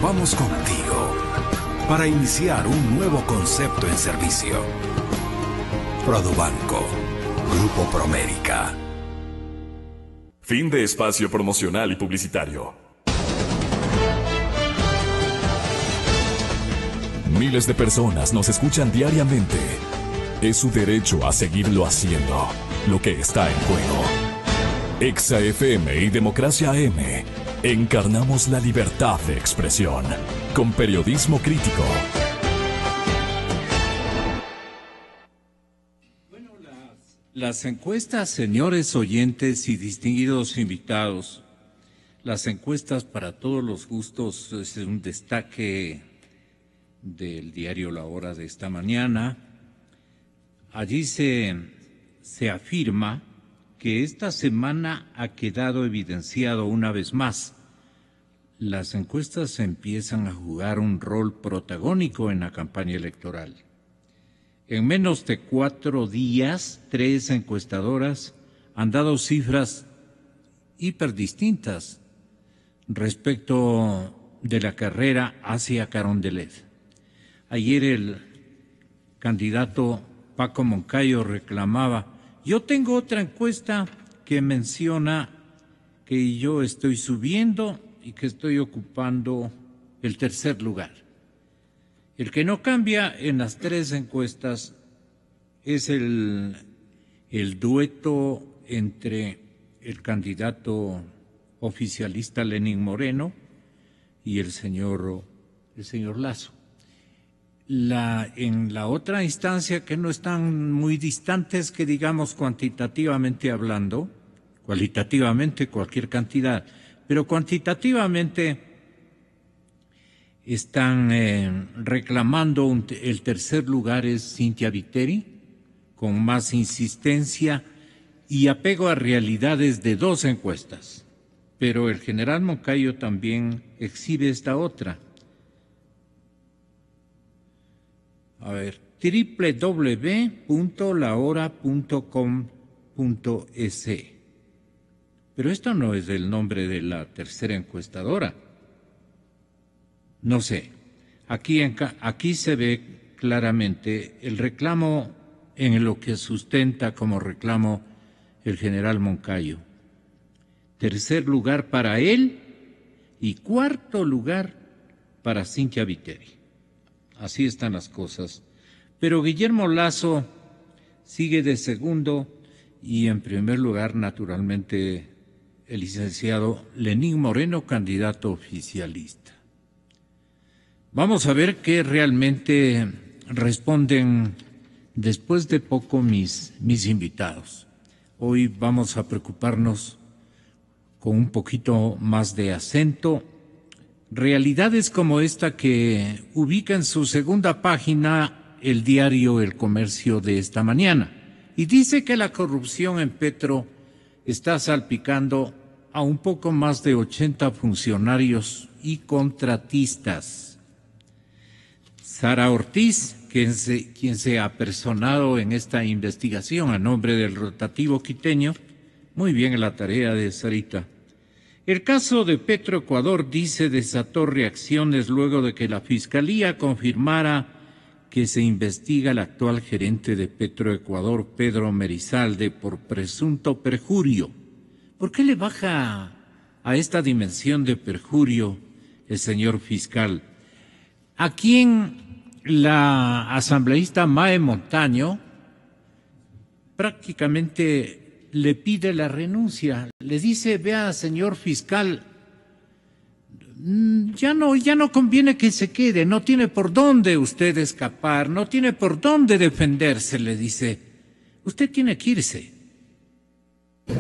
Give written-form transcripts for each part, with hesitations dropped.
vamos contigo para iniciar un nuevo concepto en servicio. Produbanco, Grupo Promérica. Fin de espacio promocional y publicitario. Miles de personas nos escuchan diariamente. Es su derecho a seguirlo haciendo. Lo que está en juego. Exa FM y Democracia AM. Encarnamos la libertad de expresión. Con periodismo crítico. Bueno, las encuestas, señores oyentes y distinguidos invitados, las encuestas para todos los gustos es un destaque del diario La Hora de esta mañana. Allí se afirma que esta semana ha quedado evidenciado una vez más. Las encuestas empiezan a jugar un rol protagónico en la campaña electoral. En menos de 4 días, 3 encuestadoras han dado cifras hiperdistintas respecto de la carrera hacia Carondelet. Ayer el candidato Paco Moncayo reclamaba: yo tengo otra encuesta que menciona que yo estoy subiendo y que estoy ocupando el tercer lugar. El que no cambia en las 3 encuestas es el dueto entre el candidato oficialista Lenín Moreno y el señor Lasso. En la otra instancia, que no están muy distantes, que digamos cuantitativamente hablando, cualitativamente cualquier cantidad, pero cuantitativamente están reclamando el tercer lugar es Cynthia Viteri, con más insistencia y apego a realidades de 2 encuestas. Pero el general Moncayo también exhibe esta otra. A ver, www.lahora.com.es. Pero esto no es el nombre de la tercera encuestadora. No sé. Aquí se ve claramente el reclamo en lo que sustenta como reclamo el general Moncayo. Tercer lugar para él y 4º lugar para Cynthia Viteri. Así están las cosas. Pero Guillermo Lasso sigue de segundo y en primer lugar, naturalmente, el licenciado Lenín Moreno, candidato oficialista. Vamos a ver qué realmente responden después de poco mis invitados. Hoy vamos a preocuparnos con un poquito más de acento. Realidades como esta que ubica en su segunda página el diario El Comercio de esta mañana y dice que la corrupción en Petro está salpicando a un poco más de 80 funcionarios y contratistas. Sara Ortiz, quien se ha apersonado en esta investigación a nombre del rotativo quiteño, muy bien en la tarea de Sarita. El caso de Petroecuador, dice, desató reacciones luego de que la Fiscalía confirmara que se investiga al actual gerente de Petroecuador, Pedro Merizalde, por presunto perjurio. ¿Por qué le baja a esta dimensión de perjurio el señor fiscal? A quien la asambleísta Mae Montaño prácticamente le pide la renuncia, le dice: vea, señor fiscal, ya no conviene que se quede, no tiene por dónde usted escapar, no tiene por dónde defenderse, le dice, usted tiene que irse.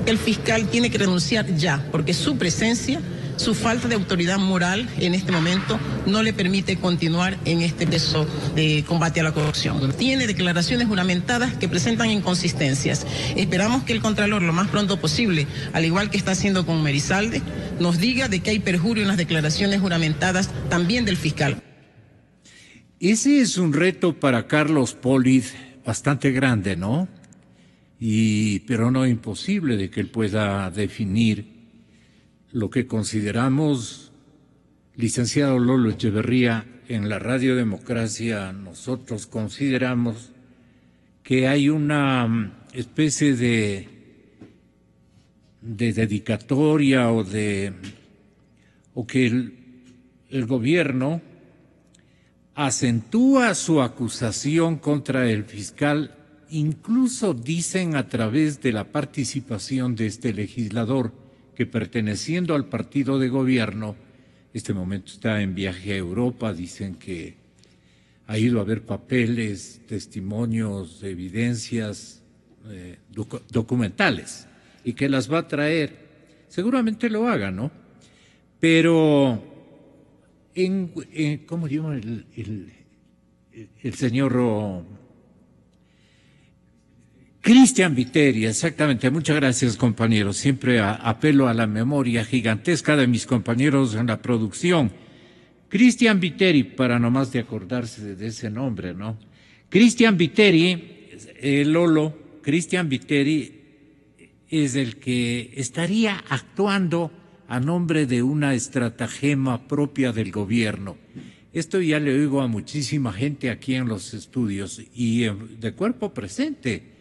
El fiscal tiene que renunciar ya, porque su presencia, su falta de autoridad moral en este momento no le permite continuar en este proceso de combate a la corrupción. Tiene declaraciones juramentadas que presentan inconsistencias. Esperamos que el Contralor lo más pronto posible, al igual que está haciendo con Merizalde, nos diga de que hay perjurio en las declaraciones juramentadas también del fiscal. Ese es un reto para Carlos Polit bastante grande, ¿no? Pero no imposible de que él pueda definir lo que consideramos Licenciado Lolo Echeverría, en la Radio Democracia nosotros consideramos que hay una especie de dedicatoria o que el gobierno acentúa su acusación contra el fiscal, incluso dicen a través de la participación de este legislador que, perteneciendo al partido de gobierno, este momento está en viaje a Europa, dicen que ha ido a ver papeles, testimonios, evidencias documentales y que las va a traer. Seguramente lo haga, ¿no? Pero, ¿cómo se llama el señor Cristian Viteri? Exactamente. Muchas gracias, compañeros. Siempre apelo a la memoria gigantesca de mis compañeros en la producción. Cristian Viteri, para nomás de acordarse de ese nombre, ¿no? Cristian Viteri, Lolo, Cristian Viteri es el que estaría actuando a nombre de una estratagema propia del gobierno. Esto ya le oigo a muchísima gente aquí en los estudios y de cuerpo presente.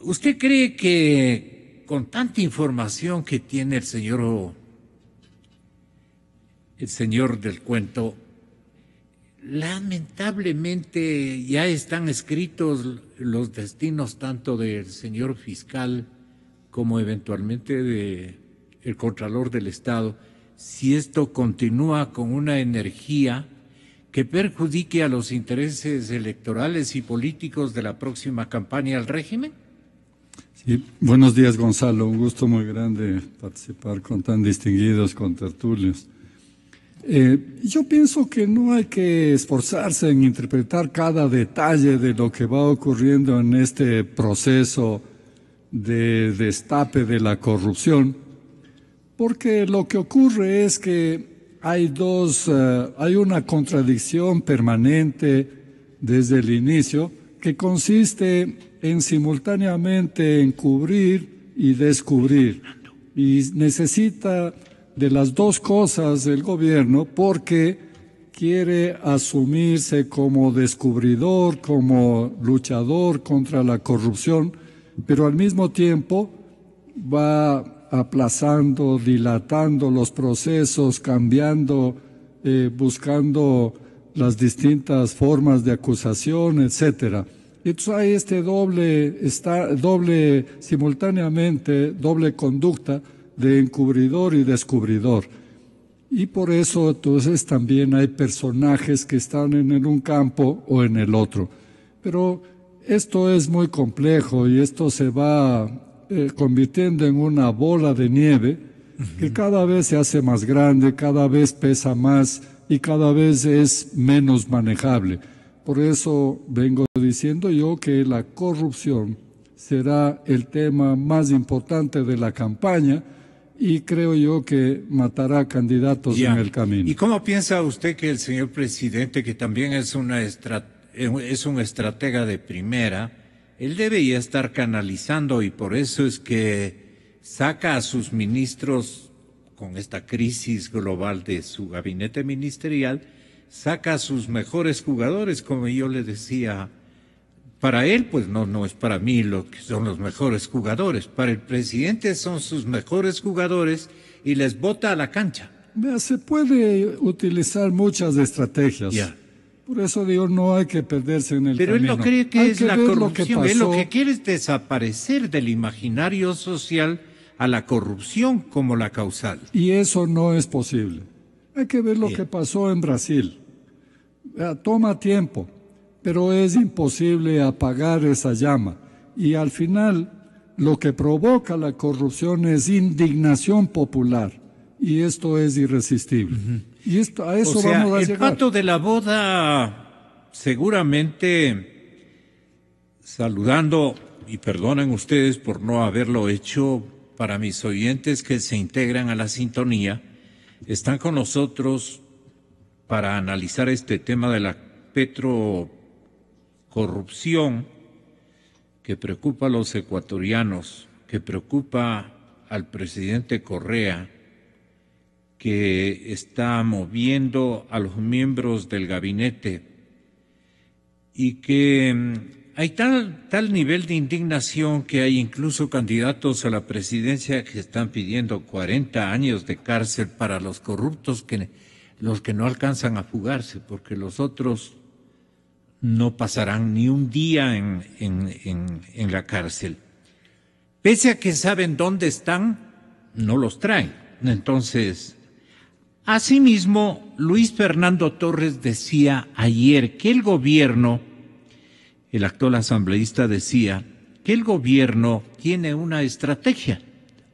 ¿Usted cree que con tanta información que tiene el señor del cuento, lamentablemente ya están escritos los destinos tanto del señor fiscal como eventualmente del Contralor del Estado, si esto continúa con una energía que perjudique a los intereses electorales y políticos de la próxima campaña al régimen? Sí, buenos días, Gonzalo. Un gusto muy grande participar con tan distinguidos contertulios. Yo pienso que no hay que esforzarse en interpretar cada detalle de lo que va ocurriendo en este proceso de destape de la corrupción, porque lo que ocurre es que hay una contradicción permanente desde el inicio que consiste en simultáneamente encubrir y descubrir, y necesita de las dos cosas el gobierno porque quiere asumirse como descubridor, como luchador contra la corrupción, pero al mismo tiempo va aplazando, dilatando los procesos, cambiando, buscando las distintas formas de acusación, etcétera. Entonces hay este simultáneamente doble conducta de encubridor y descubridor. Y por eso entonces también hay personajes que están en un campo o en el otro. Pero esto es muy complejo y esto se va convirtiendo en una bola de nieve que cada vez se hace más grande, cada vez pesa más y cada vez es menos manejable. Por eso vengo diciendo yo que la corrupción será el tema más importante de la campaña y creo yo que matará candidatos en el camino. ¿Y cómo piensa usted que el señor presidente, que también es un estratega de primera, él debe ya estar canalizando, y por eso es que saca a sus ministros con esta crisis global de su gabinete ministerial, saca a sus mejores jugadores, como yo le decía? Para él, pues no es para mí lo que son los mejores jugadores. Para el presidente son sus mejores jugadores y les bota a la cancha. Se puede utilizar muchas estrategias. Por eso digo, no hay que perderse en el camino. Pero él no cree que es la corrupción. Él lo que quiere es desaparecer del imaginario social a la corrupción como la causal. Y eso no es posible. Hay que ver lo que pasó en Brasil. Toma tiempo, pero es imposible apagar esa llama. Y al final, lo que provoca la corrupción es indignación popular. Y esto es irresistible. Y a eso vamos a llegar. El pato de la boda, seguramente, saludando, y perdonen ustedes por no haberlo hecho, para mis oyentes que se integran a la sintonía, están con nosotros para analizar este tema de la petrocorrupción que preocupa a los ecuatorianos, que preocupa al presidente Correa que está moviendo a los miembros del gabinete y que hay tal nivel de indignación que hay incluso candidatos a la presidencia que están pidiendo 40 años de cárcel para los corruptos, los que no alcanzan a fugarse, porque los otros no pasarán ni un día en la cárcel. Pese a que saben dónde están, no los traen. Entonces, asimismo, Luis Fernando Torres decía ayer que el gobierno, el actual asambleísta decía que el gobierno tiene una estrategia.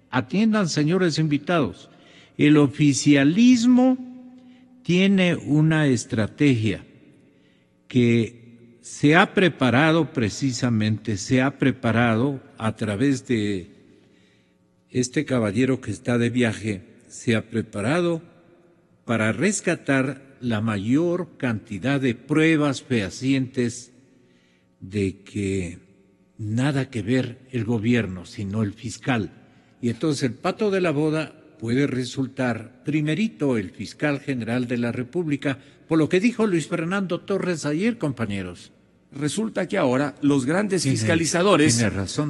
Atiendan, señores invitados, el oficialismo tiene una estrategia que se ha preparado a través de este caballero que está de viaje, se ha preparado para rescatar la mayor cantidad de pruebas fehacientes de que nada que ver el gobierno, sino el fiscal. Y entonces el pato de la boda puede resultar primerito el fiscal general de la República, por lo que dijo Luis Fernando Torres ayer, compañeros. Resulta que ahora los grandes fiscalizadores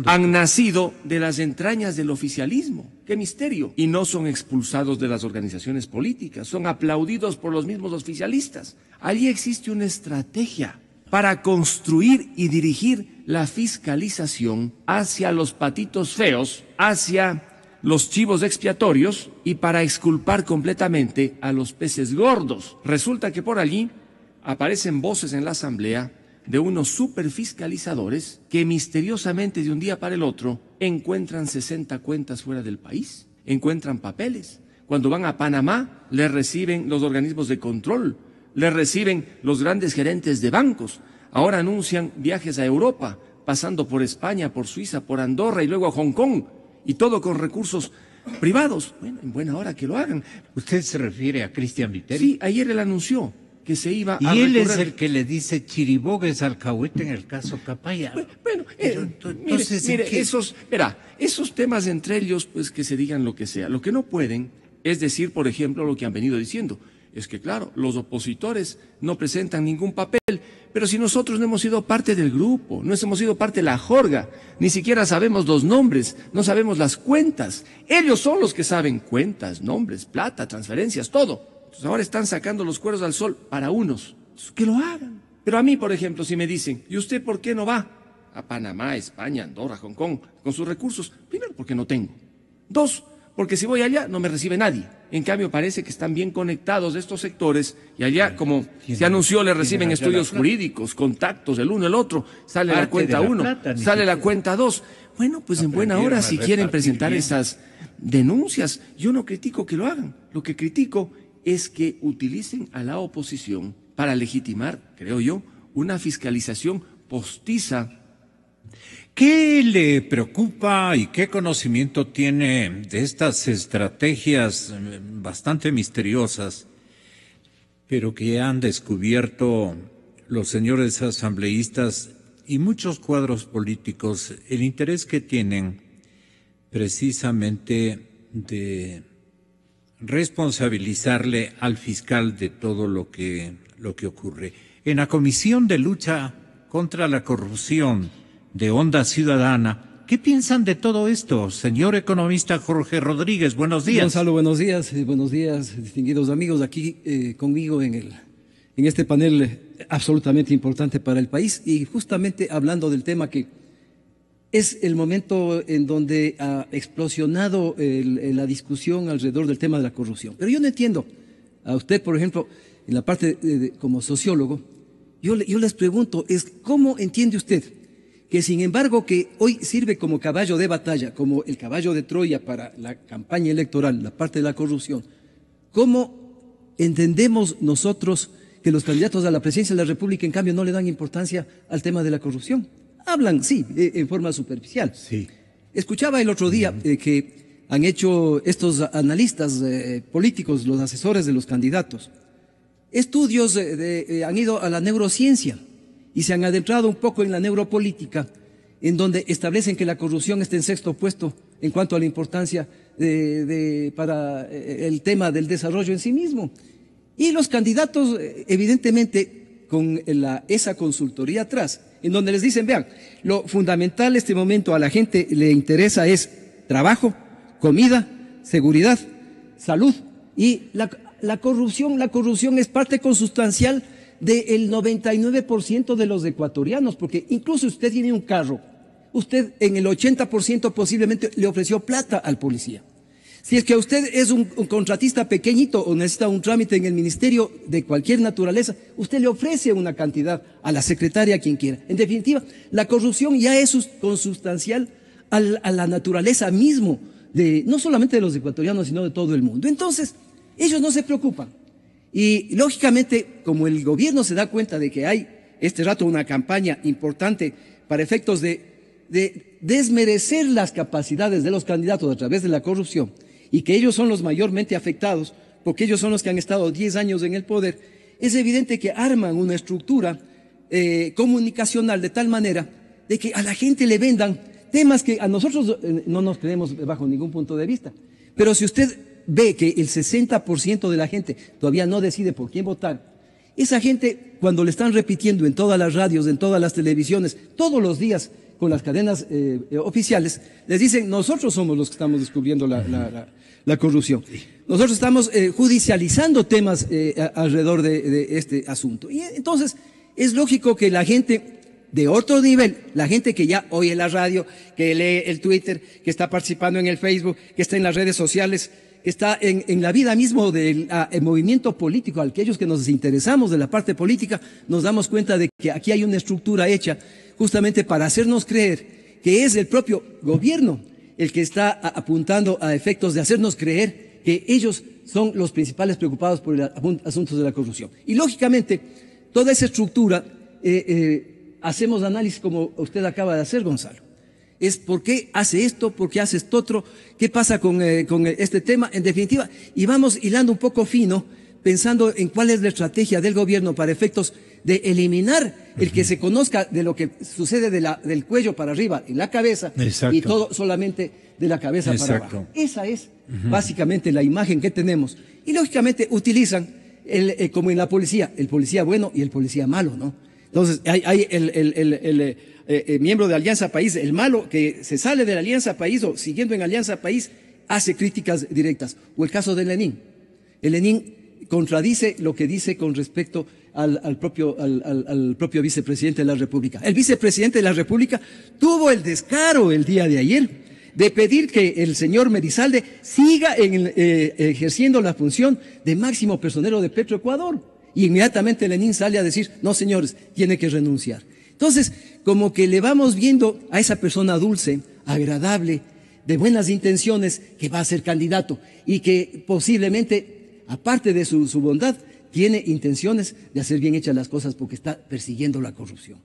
han nacido de las entrañas del oficialismo. ¡Qué misterio! Y no son expulsados de las organizaciones políticas, son aplaudidos por los mismos oficialistas. Allí existe una estrategia para construir y dirigir la fiscalización hacia los patitos feos, hacia los chivos expiatorios y para exculpar completamente a los peces gordos. Resulta que por allí aparecen voces en la Asamblea de unos superfiscalizadores que misteriosamente de un día para el otro encuentran 60 cuentas fuera del país, encuentran papeles. Cuando van a Panamá, les reciben los organismos de control, les reciben los grandes gerentes de bancos. Ahora anuncian viajes a Europa, pasando por España, por Suiza, por Andorra y luego a Hong Kong, y todo con recursos privados. Bueno, en buena hora que lo hagan. ¿Usted se refiere a Cristian Viteri? Sí, ayer él anunció que se iba a y él recorrer. Es el que le dice chiribogues alcahuete en el caso Capaya. Bueno, entonces, mire, esos temas entre ellos, pues que se digan lo que sea. Lo que no pueden es decir, por ejemplo, lo que han venido diciendo. Es que, claro, los opositores no presentan ningún papel, pero si nosotros no hemos sido parte del grupo, no hemos sido parte de la jorga, ni siquiera sabemos los nombres, no sabemos las cuentas. Ellos son los que saben cuentas, nombres, plata, transferencias, todo. Entonces ahora están sacando los cueros al sol para unos. Entonces, que lo hagan. Pero a mí, por ejemplo, si me dicen, ¿y usted por qué no va a Panamá, España, Andorra, Hong Kong, con sus recursos? Primero, porque no tengo. Dos, porque si voy allá no me recibe nadie. En cambio, parece que están bien conectados de estos sectores y allá, como se anunció, le reciben estudios jurídicos, contactos, el uno, el otro. Sale la cuenta 1, sale la cuenta 2. Bueno, pues en buena hora, si quieren presentar esas denuncias, yo no critico que lo hagan. Lo que critico es que utilicen a la oposición para legitimar, creo yo, una fiscalización postiza. ¿Qué le preocupa y qué conocimiento tiene de estas estrategias bastante misteriosas, pero que han descubierto los señores asambleístas y muchos cuadros políticos, el interés que tienen precisamente de responsabilizarle al fiscal de todo lo que ocurre? En la Comisión de Lucha contra la Corrupción de Onda Ciudadana, ¿qué piensan de todo esto, señor economista Jorge Rodríguez? Buenos días. Gonzalo, buenos días, distinguidos amigos, aquí conmigo en este panel absolutamente importante para el país y justamente hablando del tema que es el momento en donde ha explosionado la discusión alrededor del tema de la corrupción. Pero yo no entiendo, a usted, por ejemplo, en la parte como sociólogo, yo les pregunto, ¿cómo entiende usted que sin embargo que hoy sirve como caballo de batalla, como el caballo de Troya para la campaña electoral, la parte de la corrupción, cómo entendemos nosotros que los candidatos a la presidencia de la República en cambio no le dan importancia al tema de la corrupción? Hablan, sí, en forma superficial. Sí. Escuchaba el otro día que han hecho estos analistas políticos, los asesores de los candidatos, estudios han ido a la neurociencia y se han adentrado un poco en la neuropolítica, en donde establecen que la corrupción está en sexto puesto en cuanto a la importancia para el tema del desarrollo en sí mismo. Y los candidatos, evidentemente, con esa consultoría atrás, en donde les dicen, vean, lo fundamental en este momento a la gente le interesa es trabajo, comida, seguridad, salud y la corrupción es parte consustancial del 99% de los ecuatorianos, porque incluso usted tiene un carro, usted en el 80% posiblemente le ofreció plata al policía. Si es que usted es un contratista pequeñito o necesita un trámite en el ministerio de cualquier naturaleza, usted le ofrece una cantidad a la secretaria, a quien quiera. En definitiva, la corrupción ya es consustancial a la naturaleza mismo, no solamente de los ecuatorianos, sino de todo el mundo. Entonces, ellos no se preocupan. Y lógicamente, como el gobierno se da cuenta de que hay este rato una campaña importante para efectos de desmerecer las capacidades de los candidatos a través de la corrupción, y que ellos son los mayormente afectados, porque ellos son los que han estado 10 años en el poder, es evidente que arman una estructura comunicacional de tal manera de que a la gente le vendan temas que a nosotros no nos creemos bajo ningún punto de vista. Pero si usted ve que el 60% de la gente todavía no decide por quién votar, esa gente, cuando le están repitiendo en todas las radios, en todas las televisiones, todos los días con las cadenas oficiales, les dicen, nosotros somos los que estamos descubriendo la corrupción. Nosotros estamos judicializando temas alrededor de este asunto. Y entonces es lógico que la gente de otro nivel, la gente que ya oye la radio, que lee el Twitter, que está participando en el Facebook, que está en las redes sociales, que está en la vida mismo del movimiento político, aquellos que nos interesamos de la parte política, nos damos cuenta de que aquí hay una estructura hecha justamente para hacernos creer que es el propio gobierno el que está apuntando a efectos de hacernos creer que ellos son los principales preocupados por asuntos de la corrupción. Y lógicamente, toda esa estructura, hacemos análisis como usted acaba de hacer, Gonzalo. Es por qué hace esto, por qué hace esto otro, qué pasa con este tema, en definitiva, y vamos hilando un poco fino, pensando en cuál es la estrategia del gobierno para efectos de eliminar el que se conozca de lo que sucede del cuello para arriba en la cabeza. Exacto. Y todo solamente de la cabeza para abajo. Esa es básicamente la imagen que tenemos. Y lógicamente utilizan, como en la policía, el policía bueno y el policía malo, ¿no? Entonces hay el miembro de Alianza País, el malo que se sale de la Alianza País o siguiendo en Alianza País, hace críticas directas. O el caso de Lenín. El Lenín contradice lo que dice con respecto al propio vicepresidente de la República. El vicepresidente de la República tuvo el descaro el día de ayer de pedir que el señor Merizalde siga ejerciendo la función de máximo personero de Petroecuador. Y inmediatamente Lenín sale a decir, no señores, tiene que renunciar. Entonces, como que le vamos viendo a esa persona dulce, agradable, de buenas intenciones, que va a ser candidato y que posiblemente, aparte de su bondad, tiene intenciones de hacer bien hechas las cosas porque está persiguiendo la corrupción.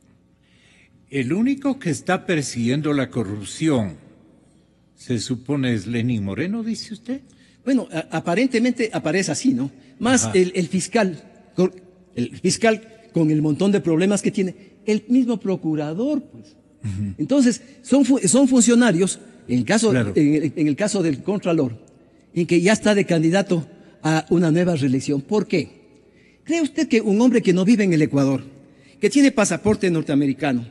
El único que está persiguiendo la corrupción, se supone, es Lenín Moreno, dice usted. Bueno, aparentemente aparece así, ¿no? Más el fiscal con el montón de problemas que tiene, el mismo procurador, pues. Entonces, son funcionarios, en el caso del Contralor, en que ya está de candidato a una nueva reelección. ¿Por qué? ¿Cree usted que un hombre que no vive en el Ecuador, que tiene pasaporte norteamericano,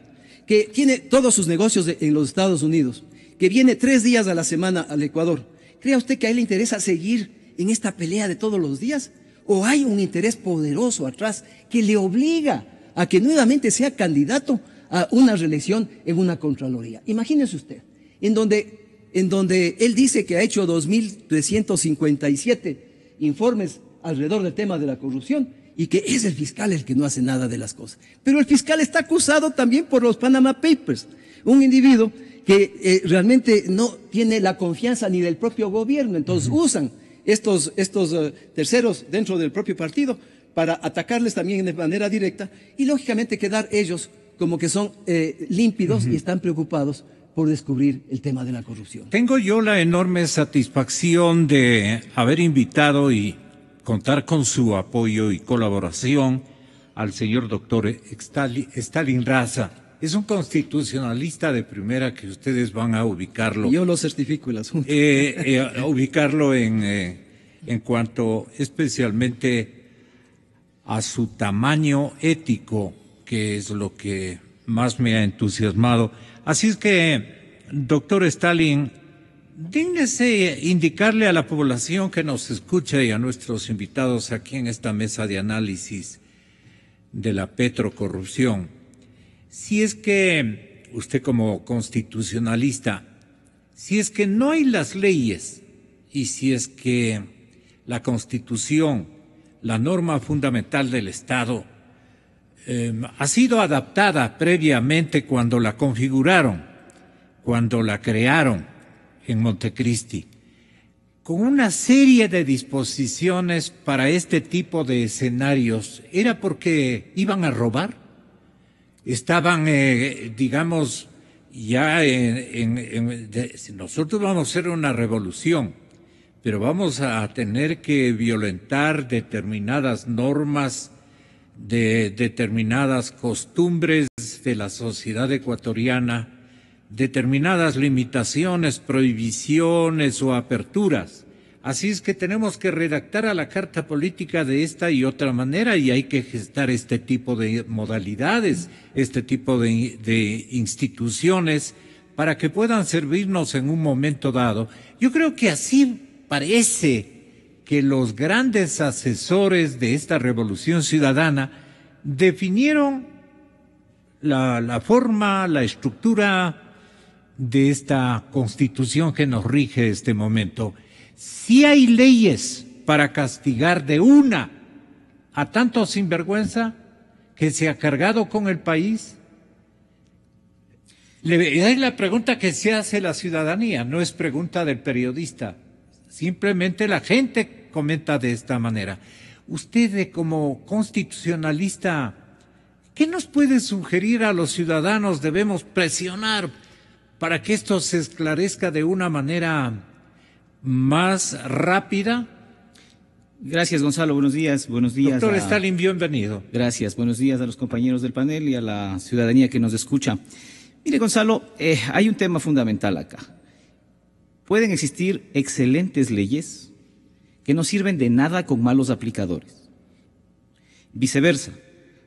que tiene todos sus negocios en los Estados Unidos, que viene 3 días a la semana al Ecuador, ¿cree usted que a él le interesa seguir en esta pelea de todos los días? ¿O hay un interés poderoso atrás que le obliga a que nuevamente sea candidato a una reelección en una Contraloría? Imagínese usted, en donde él dice que ha hecho 2.357 informes alrededor del tema de la corrupción y que es el fiscal el que no hace nada de las cosas. Pero el fiscal está acusado también por los Panama Papers, un individuo que realmente no tiene la confianza ni del propio gobierno, entonces usan estos terceros dentro del propio partido para atacarles también de manera directa y lógicamente quedar ellos como que son límpidos y están preocupados por descubrir el tema de la corrupción. Tengo yo la enorme satisfacción de haber invitado y contar con su apoyo y colaboración al señor doctor Stalin Raza. es un constitucionalista de primera que ustedes van a ubicarlo. Yo lo certifico el asunto. Ubicarlo en cuanto especialmente a su tamaño ético, que es lo que más me ha entusiasmado. Así es que, doctor Stalin, dígnese indicarle a la población que nos escucha y a nuestros invitados aquí en esta mesa de análisis de la petrocorrupción, si es que usted como constitucionalista, si es que no hay las leyes y si es que la Constitución, la norma fundamental del Estado, ha sido adaptada previamente cuando la configuraron, cuando la crearon en Montecristi, con una serie de disposiciones para este tipo de escenarios. ¿Era porque iban a robar? Estaban, digamos, ya nosotros vamos a hacer una revolución, pero vamos a tener que violentar determinadas normas, de determinadas costumbres de la sociedad ecuatoriana, determinadas limitaciones, prohibiciones o aperturas. Así es que tenemos que redactar a la carta política de esta y otra manera, y hay que gestar este tipo de modalidades, este tipo de instituciones para que puedan servirnos en un momento dado. Yo creo que así parece que los grandes asesores de esta revolución ciudadana definieron la forma, la estructura de esta Constitución que nos rige este momento. Si hay leyes para castigar de una a tanto sinvergüenza que se ha cargado con el país. Es la pregunta que se hace la ciudadanía, no es pregunta del periodista. Simplemente la gente comenta de esta manera. Usted, como constitucionalista, ¿qué nos puede sugerir a los ciudadanos? Debemos presionar para que esto se esclarezca de una manera más rápida. Gracias, Gonzalo. Buenos días. Buenos días. Doctor Stalin, bienvenido. Gracias. Buenos días a los compañeros del panel y a la ciudadanía que nos escucha. Mire, Gonzalo, hay un tema fundamental acá. Pueden existir excelentes leyes que no sirven de nada con malos aplicadores. Viceversa,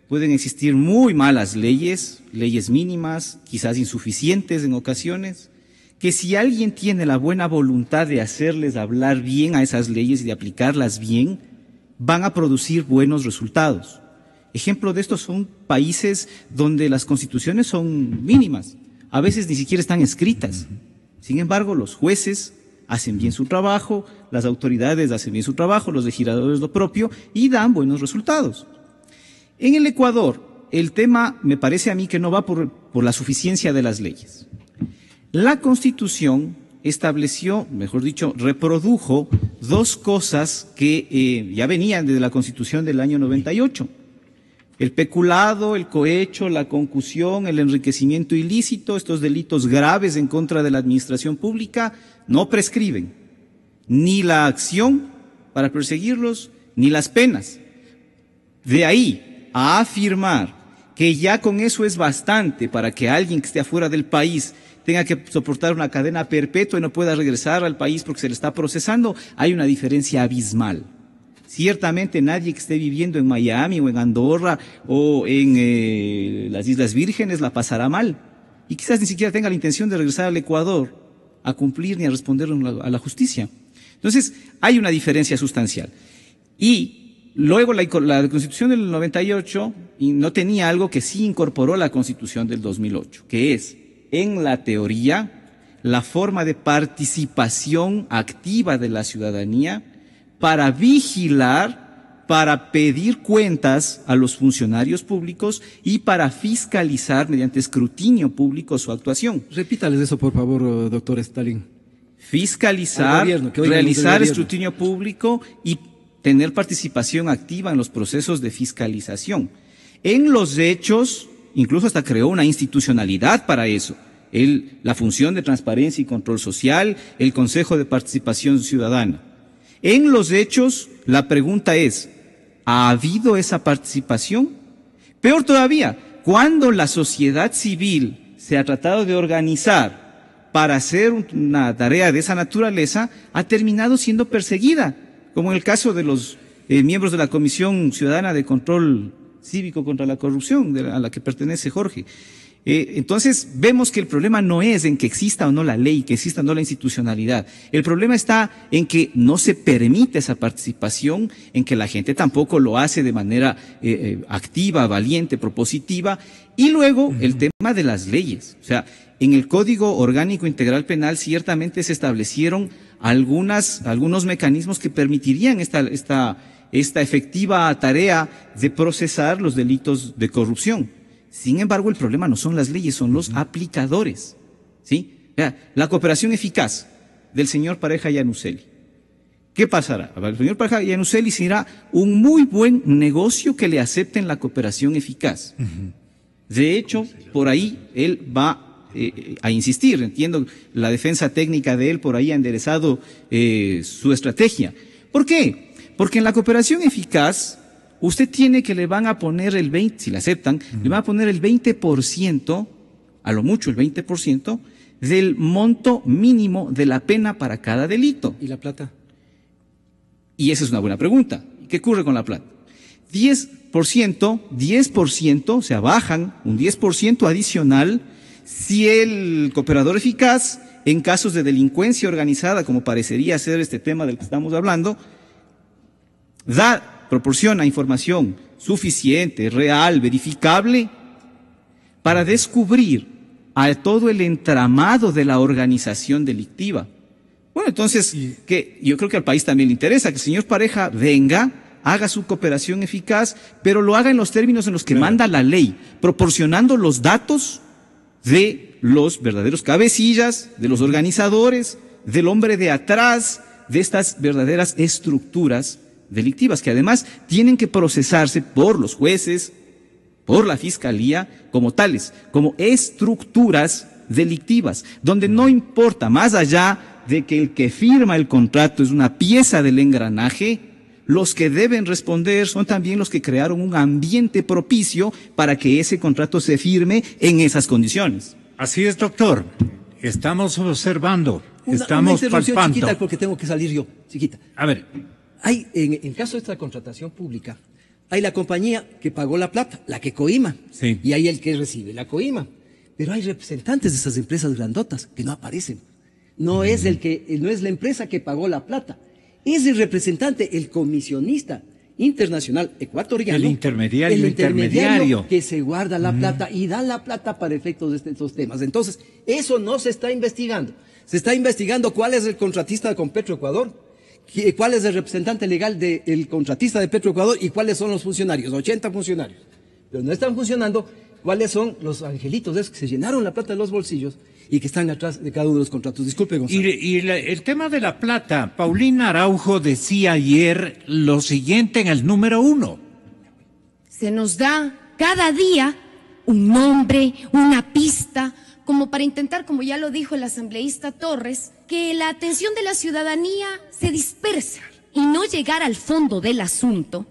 pueden existir muy malas leyes, leyes mínimas, quizás insuficientes en ocasiones, que si alguien tiene la buena voluntad de hacerles hablar bien a esas leyes y de aplicarlas bien, van a producir buenos resultados. Ejemplo de esto son países donde las constituciones son mínimas, a veces ni siquiera están escritas. Sin embargo, los jueces hacen bien su trabajo, las autoridades hacen bien su trabajo, los legisladores lo propio y dan buenos resultados. En el Ecuador, el tema me parece a mí que no va por la suficiencia de las leyes. La Constitución estableció, mejor dicho, reprodujo dos cosas que ya venían desde la Constitución del año 98. El peculado, el cohecho, la concusión, el enriquecimiento ilícito, estos delitos graves en contra de la administración pública, no prescriben ni la acción para perseguirlos, ni las penas. De ahí a afirmar que ya con eso es bastante para que alguien que esté afuera del país tenga que soportar una cadena perpetua y no pueda regresar al país porque se le está procesando, hay una diferencia abismal. Ciertamente nadie que esté viviendo en Miami o en Andorra o en las Islas Vírgenes la pasará mal y quizás ni siquiera tenga la intención de regresar al Ecuador a cumplir ni a responder a la justicia. Entonces, hay una diferencia sustancial. Y luego la Constitución del 98 no tenía algo que sí incorporó la Constitución del 2008, que es, en la teoría, la forma de participación activa de la ciudadanía para vigilar, para pedir cuentas a los funcionarios públicos y para fiscalizar mediante escrutinio público su actuación. Repítales eso, por favor, doctor Stalin. Fiscalizar, realizar escrutinio público y tener participación activa en los procesos de fiscalización. En los hechos, incluso hasta creó una institucionalidad para eso. La función de transparencia y control social, el Consejo de Participación Ciudadana. En los hechos, la pregunta es, ¿ha habido esa participación? Peor todavía, cuando la sociedad civil se ha tratado de organizar para hacer una tarea de esa naturaleza, ha terminado siendo perseguida, como en el caso de los miembros de la Comisión Ciudadana de Control Cívico contra la Corrupción, a la que pertenece Jorge. Entonces, vemos que el problema no es en que exista o no la ley, que exista o no la institucionalidad. El problema está en que no se permite esa participación, en que la gente tampoco lo hace de manera activa, valiente, propositiva. Y luego, el tema de las leyes. O sea, en el Código Orgánico Integral Penal ciertamente se establecieron algunos mecanismos que permitirían esta efectiva tarea de procesar los delitos de corrupción. Sin embargo, el problema no son las leyes, son los aplicadores, ¿sí? La cooperación eficaz del señor Pareja Yannuzeli. ¿Qué pasará? El señor Pareja Yannuzeli será un muy buen negocio que le acepten la cooperación eficaz. De hecho, por ahí él va a insistir. Entiendo, la defensa técnica de él por ahí ha enderezado su estrategia. ¿Por qué? Porque en la cooperación eficaz, usted tiene que le van a poner el 20%, si le aceptan, le van a poner el 20%, a lo mucho el 20%, del monto mínimo de la pena para cada delito. ¿Y la plata? Y esa es una buena pregunta. ¿Qué ocurre con la plata? 10%, o sea, bajan un 10% adicional si el cooperador eficaz, en casos de delincuencia organizada, como parecería ser este tema del que estamos hablando, proporciona información suficiente, real, verificable, para descubrir a todo el entramado de la organización delictiva. Bueno, entonces, yo creo que al país también le interesa que el señor Pareja venga, haga su cooperación eficaz, pero lo haga en los términos en los que manda la ley, proporcionando los datos de los verdaderos cabecillas, de los organizadores, del hombre de atrás, de estas verdaderas estructuras delictivas, que además tienen que procesarse por los jueces, por la fiscalía, como tales, como estructuras delictivas, donde no importa, más allá de que el que firma el contrato es una pieza del engranaje, los que deben responder son también los que crearon un ambiente propicio para que ese contrato se firme en esas condiciones. Así es, doctor. Estamos observando, Una interrupción palpando. chiquita, porque tengo que salir yo, chiquita. A ver. Hay, en el caso de esta contratación pública, hay la compañía que pagó la plata, la que coima, sí, y hay el que recibe la coima. Pero hay representantes de esas empresas grandotas que no aparecen. No es no es la empresa que pagó la plata, es el representante, el comisionista internacional ecuatoriano, el intermediario que se guarda la plata y da la plata para efectos de estos temas. Entonces, eso no se está investigando. Se está investigando cuál es el contratista con Petroecuador, cuál es el representante legal del contratista de Petroecuador y cuáles son los funcionarios, 80 funcionarios. Pero no están funcionando cuáles son los angelitos esos que se llenaron la plata de los bolsillos y que están atrás de cada uno de los contratos. Disculpe, Gonzalo. El tema de la plata, Paulina Araujo decía ayer lo siguiente en el número 1. Se nos da cada día un nombre, una pista, como para intentar, como ya lo dijo el asambleísta Torres, que la atención de la ciudadanía se dispersa y no llegar al fondo del asunto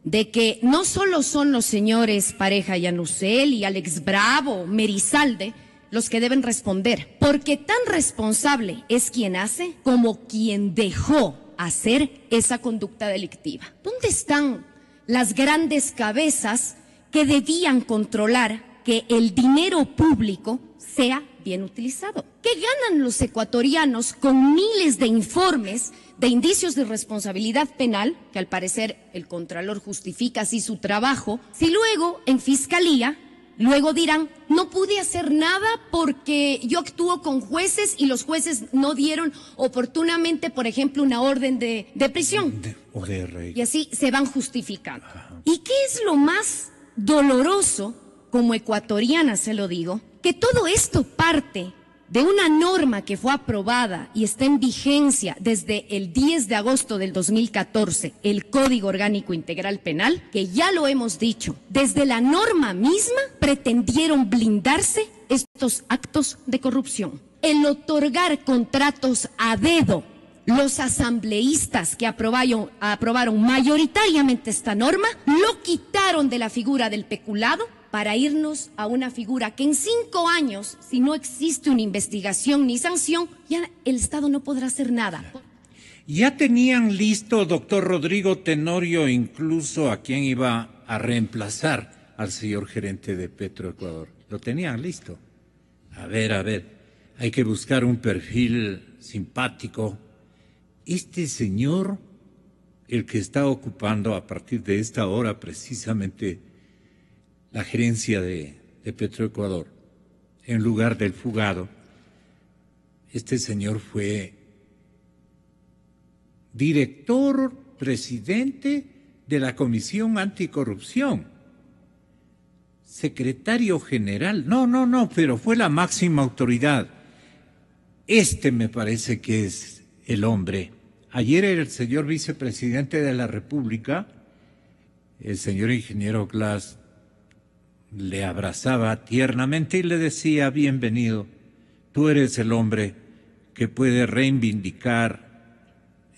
de que no solo son los señores Pareja Yannuzeli, Alex Bravo, Merizalde, los que deben responder, porque tan responsable es quien hace como quien dejó hacer esa conducta delictiva. ¿Dónde están las grandes cabezas que debían controlar que el dinero público sea bien utilizado? ¿Qué ganan los ecuatorianos con miles de informes de indicios de responsabilidad penal, que al parecer el Contralor justifica así su trabajo, si luego en Fiscalía dirán, no pude hacer nada porque yo actúo con jueces y los jueces no dieron oportunamente, por ejemplo, una orden de prisión? Y así se van justificando. ¿Y qué es lo más doloroso? Como ecuatoriana se lo digo, que todo esto parte de una norma que fue aprobada y está en vigencia desde el 10 de agosto del 2014, el Código Orgánico Integral Penal, que ya lo hemos dicho, desde la norma misma pretendieron blindarse estos actos de corrupción. El otorgar contratos a dedo, los asambleístas que aprobaron mayoritariamente esta norma, lo quitaron de la figura del peculado para irnos a una figura que en 5 años, si no existe una investigación ni sanción, ya el Estado no podrá hacer nada. Ya tenían listo, doctor Rodrigo Tenorio, incluso a quien iba a reemplazar al señor gerente de Petroecuador. Lo tenían listo. A ver, hay que buscar un perfil simpático. Este señor, el que está ocupando a partir de esta hora precisamente la gerencia de Petroecuador, en lugar del fugado, este señor fue director, presidente de la Comisión Anticorrupción, secretario general, no, pero fue la máxima autoridad. Este me parece que es el hombre. Ayer el señor vicepresidente de la República, el señor ingeniero Glass, le abrazaba tiernamente y le decía: bienvenido, tú eres el hombre que puede reivindicar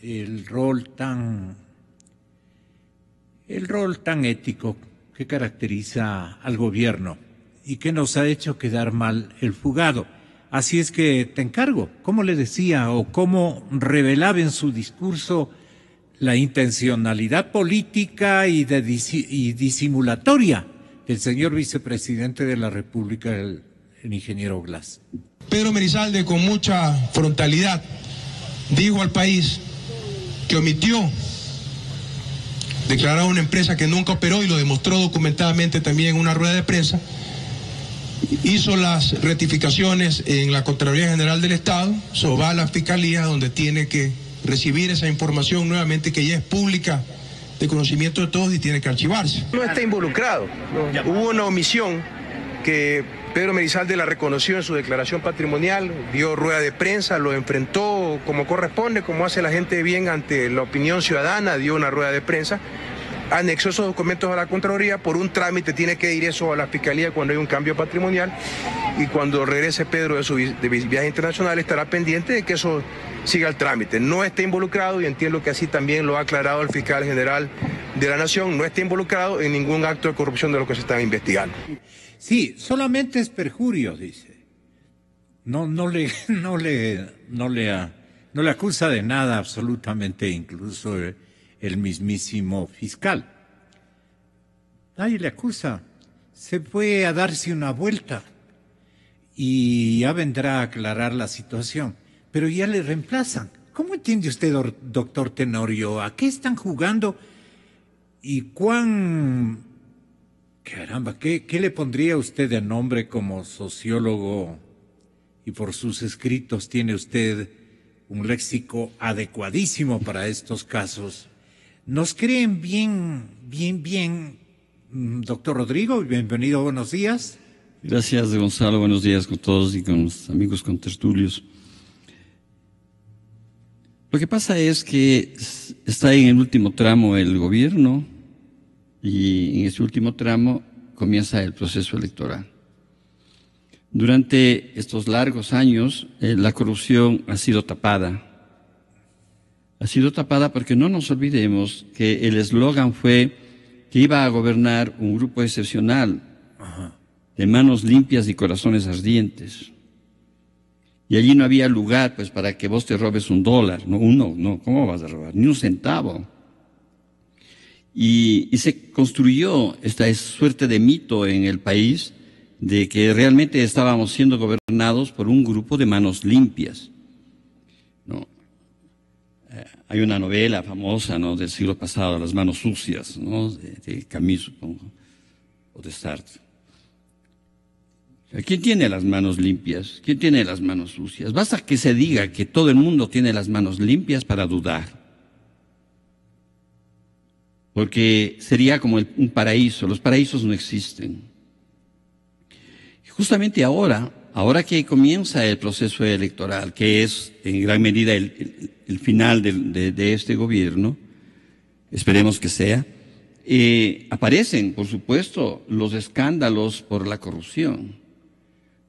el rol tan ético que caracteriza al gobierno y que nos ha hecho quedar mal el fugado. Así es que te encargo, ¿cómo le decía o cómo revelaba en su discurso la intencionalidad política y disimulatoria del señor vicepresidente de la República, el ingeniero Glass? Pedro Merizalde, con mucha frontalidad, dijo al país que omitió declarar una empresa que nunca operó, y lo demostró documentadamente también en una rueda de prensa. Hizo las rectificaciones en la Contraloría General del Estado, eso va a la Fiscalía, donde tiene que recibir esa información nuevamente, que ya es pública, de conocimiento de todos, y tiene que archivarse. No está involucrado, no. Hubo una omisión que Pedro Merizalde la reconoció en su declaración patrimonial, dio rueda de prensa, lo enfrentó como corresponde, como hace la gente de bien ante la opinión ciudadana, dio una rueda de prensa, anexó esos documentos a la Contraloría. Por un trámite tiene que ir eso a la Fiscalía cuando hay un cambio patrimonial, y cuando regrese Pedro de su viaje internacional estará pendiente de que eso siga el trámite. No está involucrado, y entiendo que así también lo ha aclarado el fiscal general de la Nación, no está involucrado en ningún acto de corrupción de lo que se está investigando. Sí, solamente es perjurio, dice. No le acusa de nada absolutamente, incluso el mismísimo fiscal. Nadie le acusa. Se fue a darse una vuelta y ya vendrá a aclarar la situación. Pero ya le reemplazan. ¿Cómo entiende usted, doctor Tenorio? ¿A qué están jugando? ¿Y cuán... Caramba, ¿qué le pondría usted de nombre como sociólogo? Y por sus escritos tiene usted un léxico adecuadísimo para estos casos. ¿Nos creen bien, doctor Rodrigo? Bienvenido, buenos días. Gracias, Gonzalo, buenos días con todos y con los amigos contertulios. Lo que pasa es que está en el último tramo el gobierno, y en ese último tramo comienza el proceso electoral. Durante estos largos años, la corrupción ha sido tapada. Ha sido tapada porque no nos olvidemos que el eslogan fue que iba a gobernar un grupo excepcional, de manos limpias y corazones ardientes. Y allí no había lugar, pues, para que vos te robes $1, no, ¿cómo vas a robar? Ni un centavo. Y se construyó esta suerte de mito en el país de que realmente estábamos siendo gobernados por un grupo de manos limpias, ¿no? Hay una novela famosa, ¿no?, del siglo pasado, Las manos sucias, ¿no?, de Camus, supongo, o de Sartre. ¿Quién tiene las manos limpias? ¿Quién tiene las manos sucias? Basta que se diga que todo el mundo tiene las manos limpias para dudar. Porque sería como un paraíso. Los paraísos no existen. Justamente ahora que comienza el proceso electoral, que es en gran medida el final de este gobierno, esperemos que sea, aparecen, por supuesto, los escándalos por la corrupción.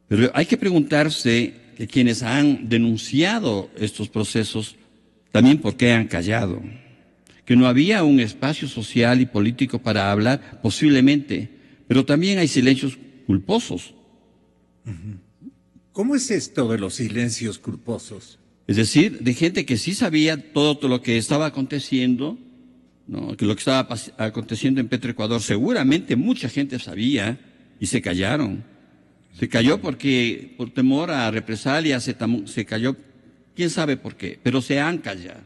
Pero hay que preguntarse que quienes han denunciado estos procesos, también por qué han callado. Que no había un espacio social y político para hablar, posiblemente pero también hay silencios culposos. ¿Cómo es esto de los silencios culposos? Es decir, de gente que sí sabía todo lo que estaba aconteciendo, ¿no? Que lo que estaba aconteciendo en Petroecuador, seguramente mucha gente sabía y se callaron. Se cayó porque por temor a represalias, se cayó, quién sabe por qué, pero se han callado.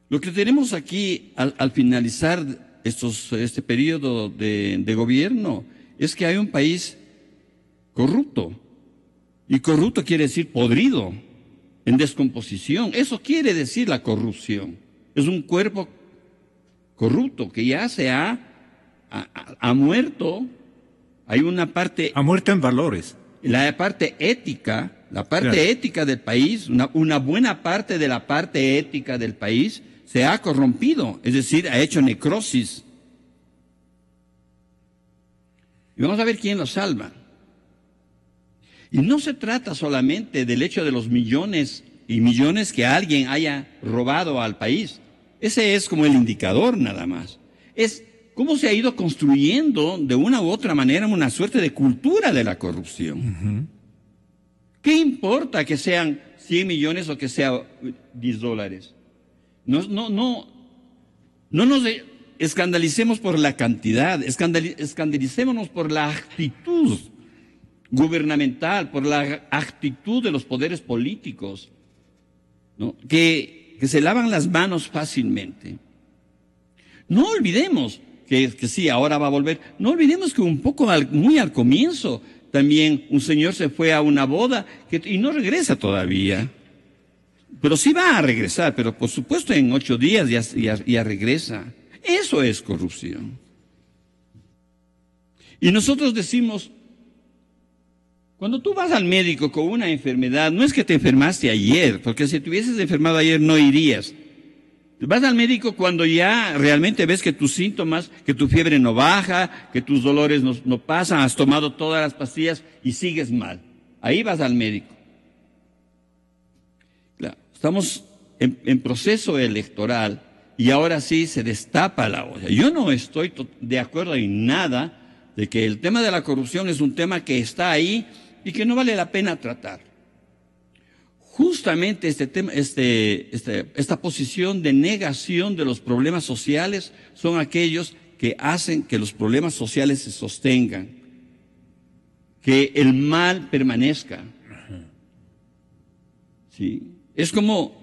Lo que tenemos aquí al finalizar este periodo de gobierno es que hay un país corrupto. Y corrupto quiere decir podrido, en descomposición. Eso quiere decir la corrupción. Es un cuerpo corrupto que ya se ha muerto. Hay una parte... Ha muerto en valores. La parte ética del país, una buena parte de la parte ética del país se ha corrompido, es decir, ha hecho necrosis. Y vamos a ver quién lo salva. Y no se trata solamente del hecho de los millones y millones que alguien haya robado al país. Ese es como el indicador nada más. Es cómo se ha ido construyendo de una u otra manera una suerte de cultura de la corrupción. ¿Qué importa que sean 100 millones o que sea $10? No nos escandalicemos por la cantidad, escandalicémonos por la actitud gubernamental, por la actitud de los poderes políticos, ¿no? que se lavan las manos fácilmente. No olvidemos que sí, ahora va a volver. No olvidemos que muy al comienzo, también un señor se fue a una boda y no regresa todavía. Pero sí va a regresar, pero por supuesto en 8 días ya regresa. Eso es corrupción. Y nosotros decimos, cuando tú vas al médico con una enfermedad, no es que te enfermaste ayer, porque si te hubieses enfermado ayer no irías. Vas al médico cuando ya realmente ves que tus síntomas, que tu fiebre no baja, que tus dolores no pasan, has tomado todas las pastillas y sigues mal. Ahí vas al médico. Claro, estamos en proceso electoral y ahora sí se destapa la olla. Yo no estoy de acuerdo en nada de que el tema de la corrupción es un tema que está ahí y que no vale la pena tratar. Justamente esta posición de negación de los problemas sociales son aquellos que hacen que los problemas sociales se sostengan, que el mal permanezca. ¿Sí? Es como,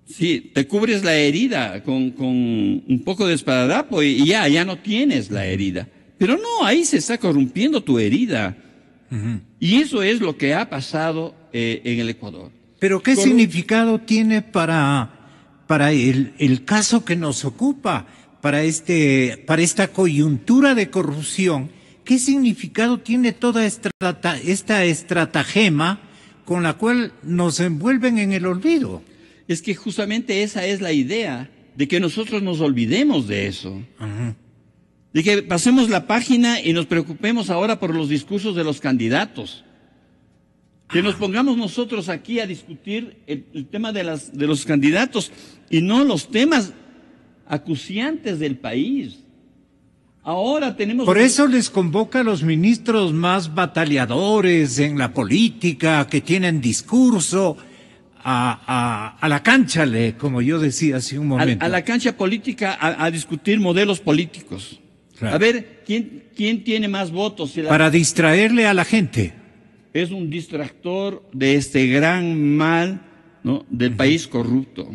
sí, te cubres la herida con un poco de esparadrapo y ya no tienes la herida. Pero no, ahí se está corrompiendo tu herida. Y eso es lo que ha pasado en el Ecuador. Pero ¿qué significado tiene para el caso que nos ocupa, para esta coyuntura de corrupción? ¿Qué significado tiene toda esta estratagema con la cual nos envuelven en el olvido? Es que justamente esa es la idea, de que nosotros nos olvidemos de eso. De que pasemos la página y nos preocupemos ahora por los discursos de los candidatos. Que nos pongamos nosotros aquí a discutir el tema de los candidatos y no los temas acuciantes del país. Ahora tenemos... Por eso les convoca a los ministros más batalladores en la política, que tienen discurso, a la cancha, como yo decía hace un momento. A la cancha política a discutir modelos políticos. Claro. A ver, ¿quién tiene más votos? Para distraerle a la gente. Es un distractor de este gran mal, ¿no?, del país corrupto.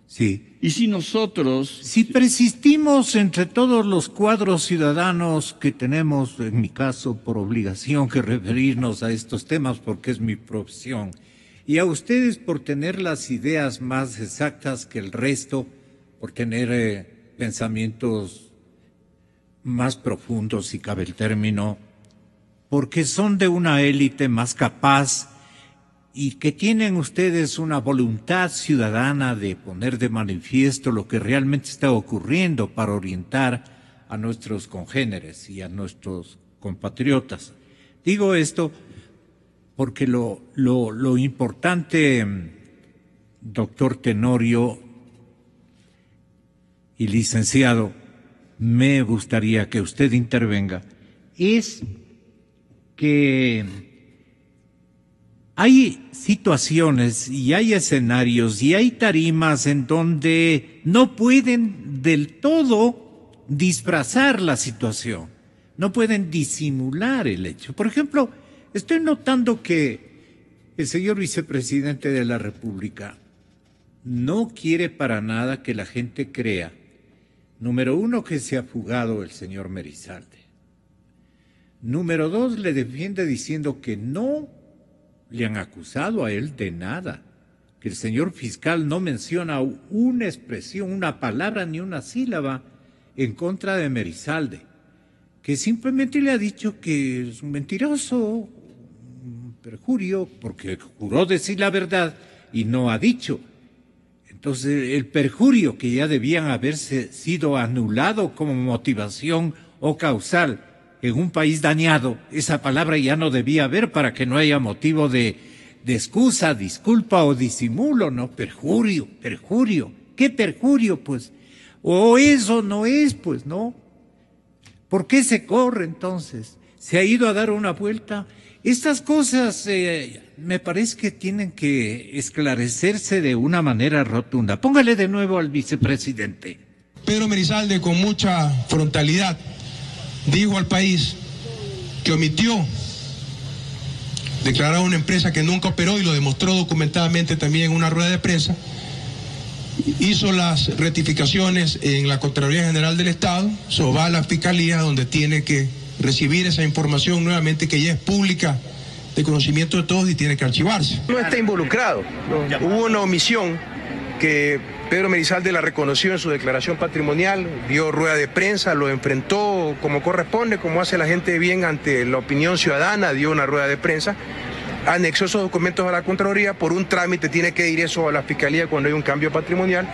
Sí. Y si nosotros... Si persistimos entre todos los cuadros ciudadanos que tenemos, en mi caso, por obligación que referirnos a estos temas porque es mi profesión, y a ustedes por tener las ideas más exactas que el resto, por tener pensamientos más profundos, si cabe el término, porque son de una élite más capaz y que tienen ustedes una voluntad ciudadana de poner de manifiesto lo que realmente está ocurriendo para orientar a nuestros congéneres y a nuestros compatriotas. Digo esto porque lo importante, doctor Tenorio y licenciado, me gustaría que usted intervenga, es que hay situaciones y hay escenarios y hay tarimas en donde no pueden del todo disfrazar la situación, no pueden disimular el hecho. Por ejemplo, estoy notando que el señor vicepresidente de la República no quiere para nada que la gente crea, número uno, que se ha fugado el señor Merizalde. Número dos, le defiende diciendo que no le han acusado a él de nada, que el señor fiscal no menciona una expresión, una palabra ni una sílaba en contra de Merizalde, que simplemente le ha dicho que es un mentiroso, un perjurio, porque juró decir la verdad y no ha dicho. Entonces, el perjurio que ya debían haberse sido anulado como motivación o causal en un país dañado, esa palabra ya no debía haber para que no haya motivo de excusa, disculpa o disimulo, ¿no? Perjurio. ¿Qué perjurio, pues? O eso no es, pues, ¿no? ¿Por qué se corre entonces? ¿Se ha ido a dar una vuelta? Estas cosas me parece que tienen que esclarecerse de una manera rotunda. Póngale de nuevo al vicepresidente. Pedro Merizalde, con mucha frontalidad, dijo al país que omitió declarar una empresa que nunca operó y lo demostró documentadamente también en una rueda de prensa. Hizo las rectificaciones en la Contraloría General del Estado, eso va a la Fiscalía, donde tiene que recibir esa información nuevamente que ya es pública, de conocimiento de todos y tiene que archivarse. No está involucrado, no. Hubo una omisión que Pedro Merizalde la reconoció en su declaración patrimonial, dio rueda de prensa, lo enfrentó como corresponde, como hace la gente bien ante la opinión ciudadana, dio una rueda de prensa, anexó esos documentos a la Contraloría, por un trámite tiene que ir eso a la Fiscalía cuando hay un cambio patrimonial,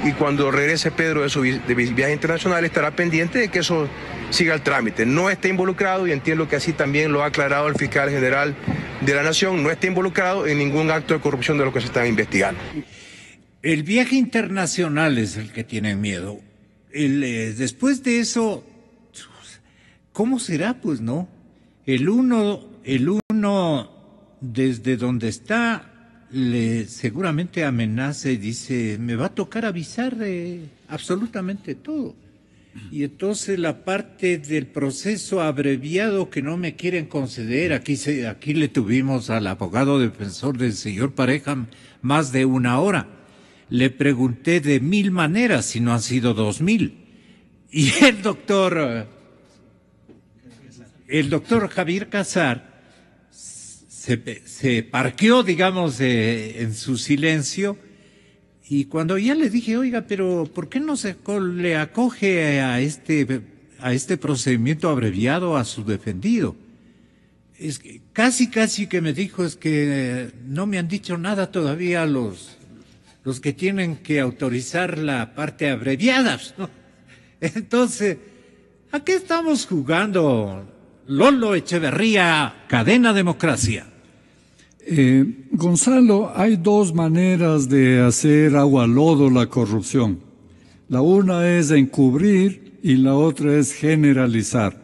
y cuando regrese Pedro de su viaje internacional estará pendiente de que eso siga el trámite. No está involucrado, y entiendo que así también lo ha aclarado el fiscal general de la Nación, no está involucrado en ningún acto de corrupción de lo que se está investigando. El viaje internacional es el que tienen miedo. Después de eso, ¿cómo será? Pues no. El uno desde donde está, seguramente amenaza y dice, me va a tocar avisar de absolutamente todo. Y entonces la parte del proceso abreviado que no me quieren conceder, aquí le tuvimos al abogado defensor del señor Pareja más de una hora. Le pregunté de 1000 maneras si no han sido 2000. Y el doctor Javier Casar se parqueó, digamos, en su silencio, y cuando ya le dije, oiga, pero ¿por qué no le acoge a este procedimiento abreviado a su defendido? Es que casi que me dijo, es que no me han dicho nada todavía los que tienen que autorizar la parte abreviada, ¿no? Entonces, ¿a qué estamos jugando? Lolo Echeverría, Cadena Democracia. Gonzalo, hay dos maneras de hacer agua al lodo la corrupción. La una es encubrir y la otra es generalizar.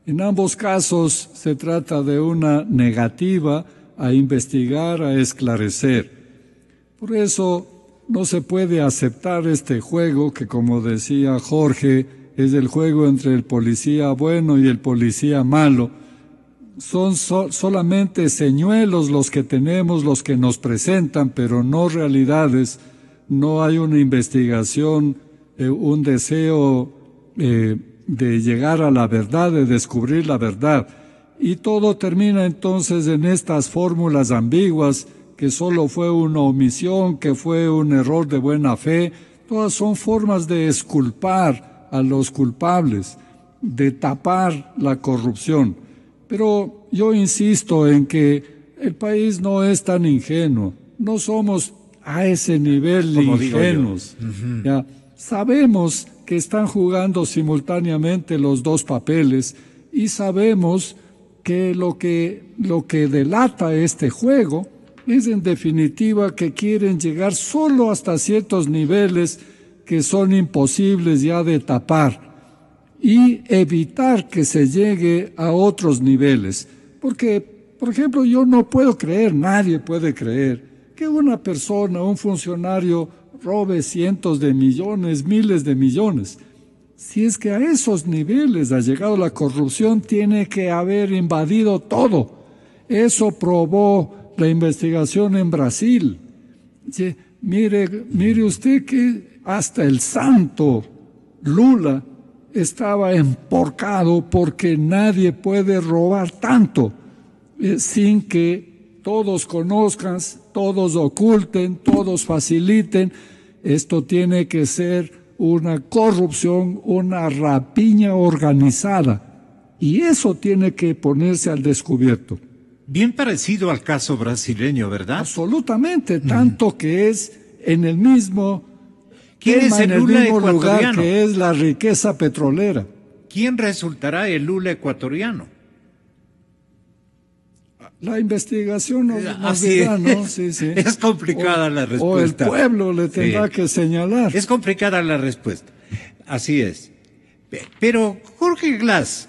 En ambos casos se trata de una negativa a investigar, a esclarecer. Por eso no se puede aceptar este juego que, como decía Jorge, es el juego entre el policía bueno y el policía malo. Son solamente señuelos los que tenemos, los que nos presentan, pero no realidades. No hay una investigación, un deseo de llegar a la verdad, de descubrir la verdad. Y todo termina entonces en estas fórmulas ambiguas, que solo fue una omisión, que fue un error de buena fe. Todas son formas de exculpar a los culpables, de tapar la corrupción. Pero yo insisto en que el país no es tan ingenuo, no somos a ese nivel de ingenuos. Ya sabemos que están jugando simultáneamente los dos papeles y sabemos que lo que delata este juego es en definitiva que quieren llegar solo hasta ciertos niveles que son imposibles ya de tapar. y evitar que se llegue a otros niveles. Porque, por ejemplo, yo no puedo creer, nadie puede creer, que una persona, un funcionario, robe cientos de millones, miles de millones. Si es que a esos niveles ha llegado la corrupción, tiene que haber invadido todo. Eso probó la investigación en Brasil. Mire usted que hasta el santo Lula estaba emporcado porque nadie puede robar tanto sin que todos conozcan, todos oculten, todos faciliten. Esto tiene que ser una corrupción, una rapiña organizada. Y eso tiene que ponerse al descubierto. Bien parecido al caso brasileño, ¿verdad? Absolutamente, tanto que es en el mismo ¿Quién tema, es el Lula mismo lugar ecuatoriano? que es la riqueza petrolera. ¿Quién resultará el Lula ecuatoriano? La investigación nos Así dirá, ¿no? es. Sí, sí. Es complicada la respuesta. O el pueblo le tendrá que señalar. Es complicada la respuesta. Así es. Pero Jorge Glass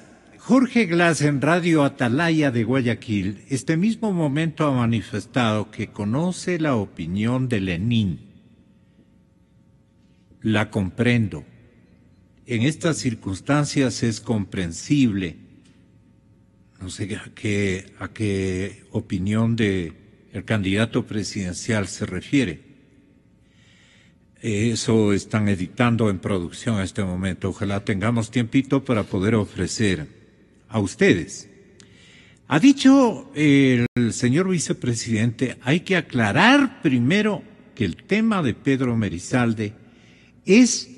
en Radio Atalaya de Guayaquil, este mismo momento ha manifestado que conoce la opinión de Lenin. La comprendo. En estas circunstancias es comprensible. No sé a qué opinión del candidato presidencial se refiere. Eso están editando en producción a este momento. Ojalá tengamos tiempito para poder ofrecer a ustedes. Ha dicho el señor vicepresidente, hay que aclarar primero que el tema de Pedro Merizalde es,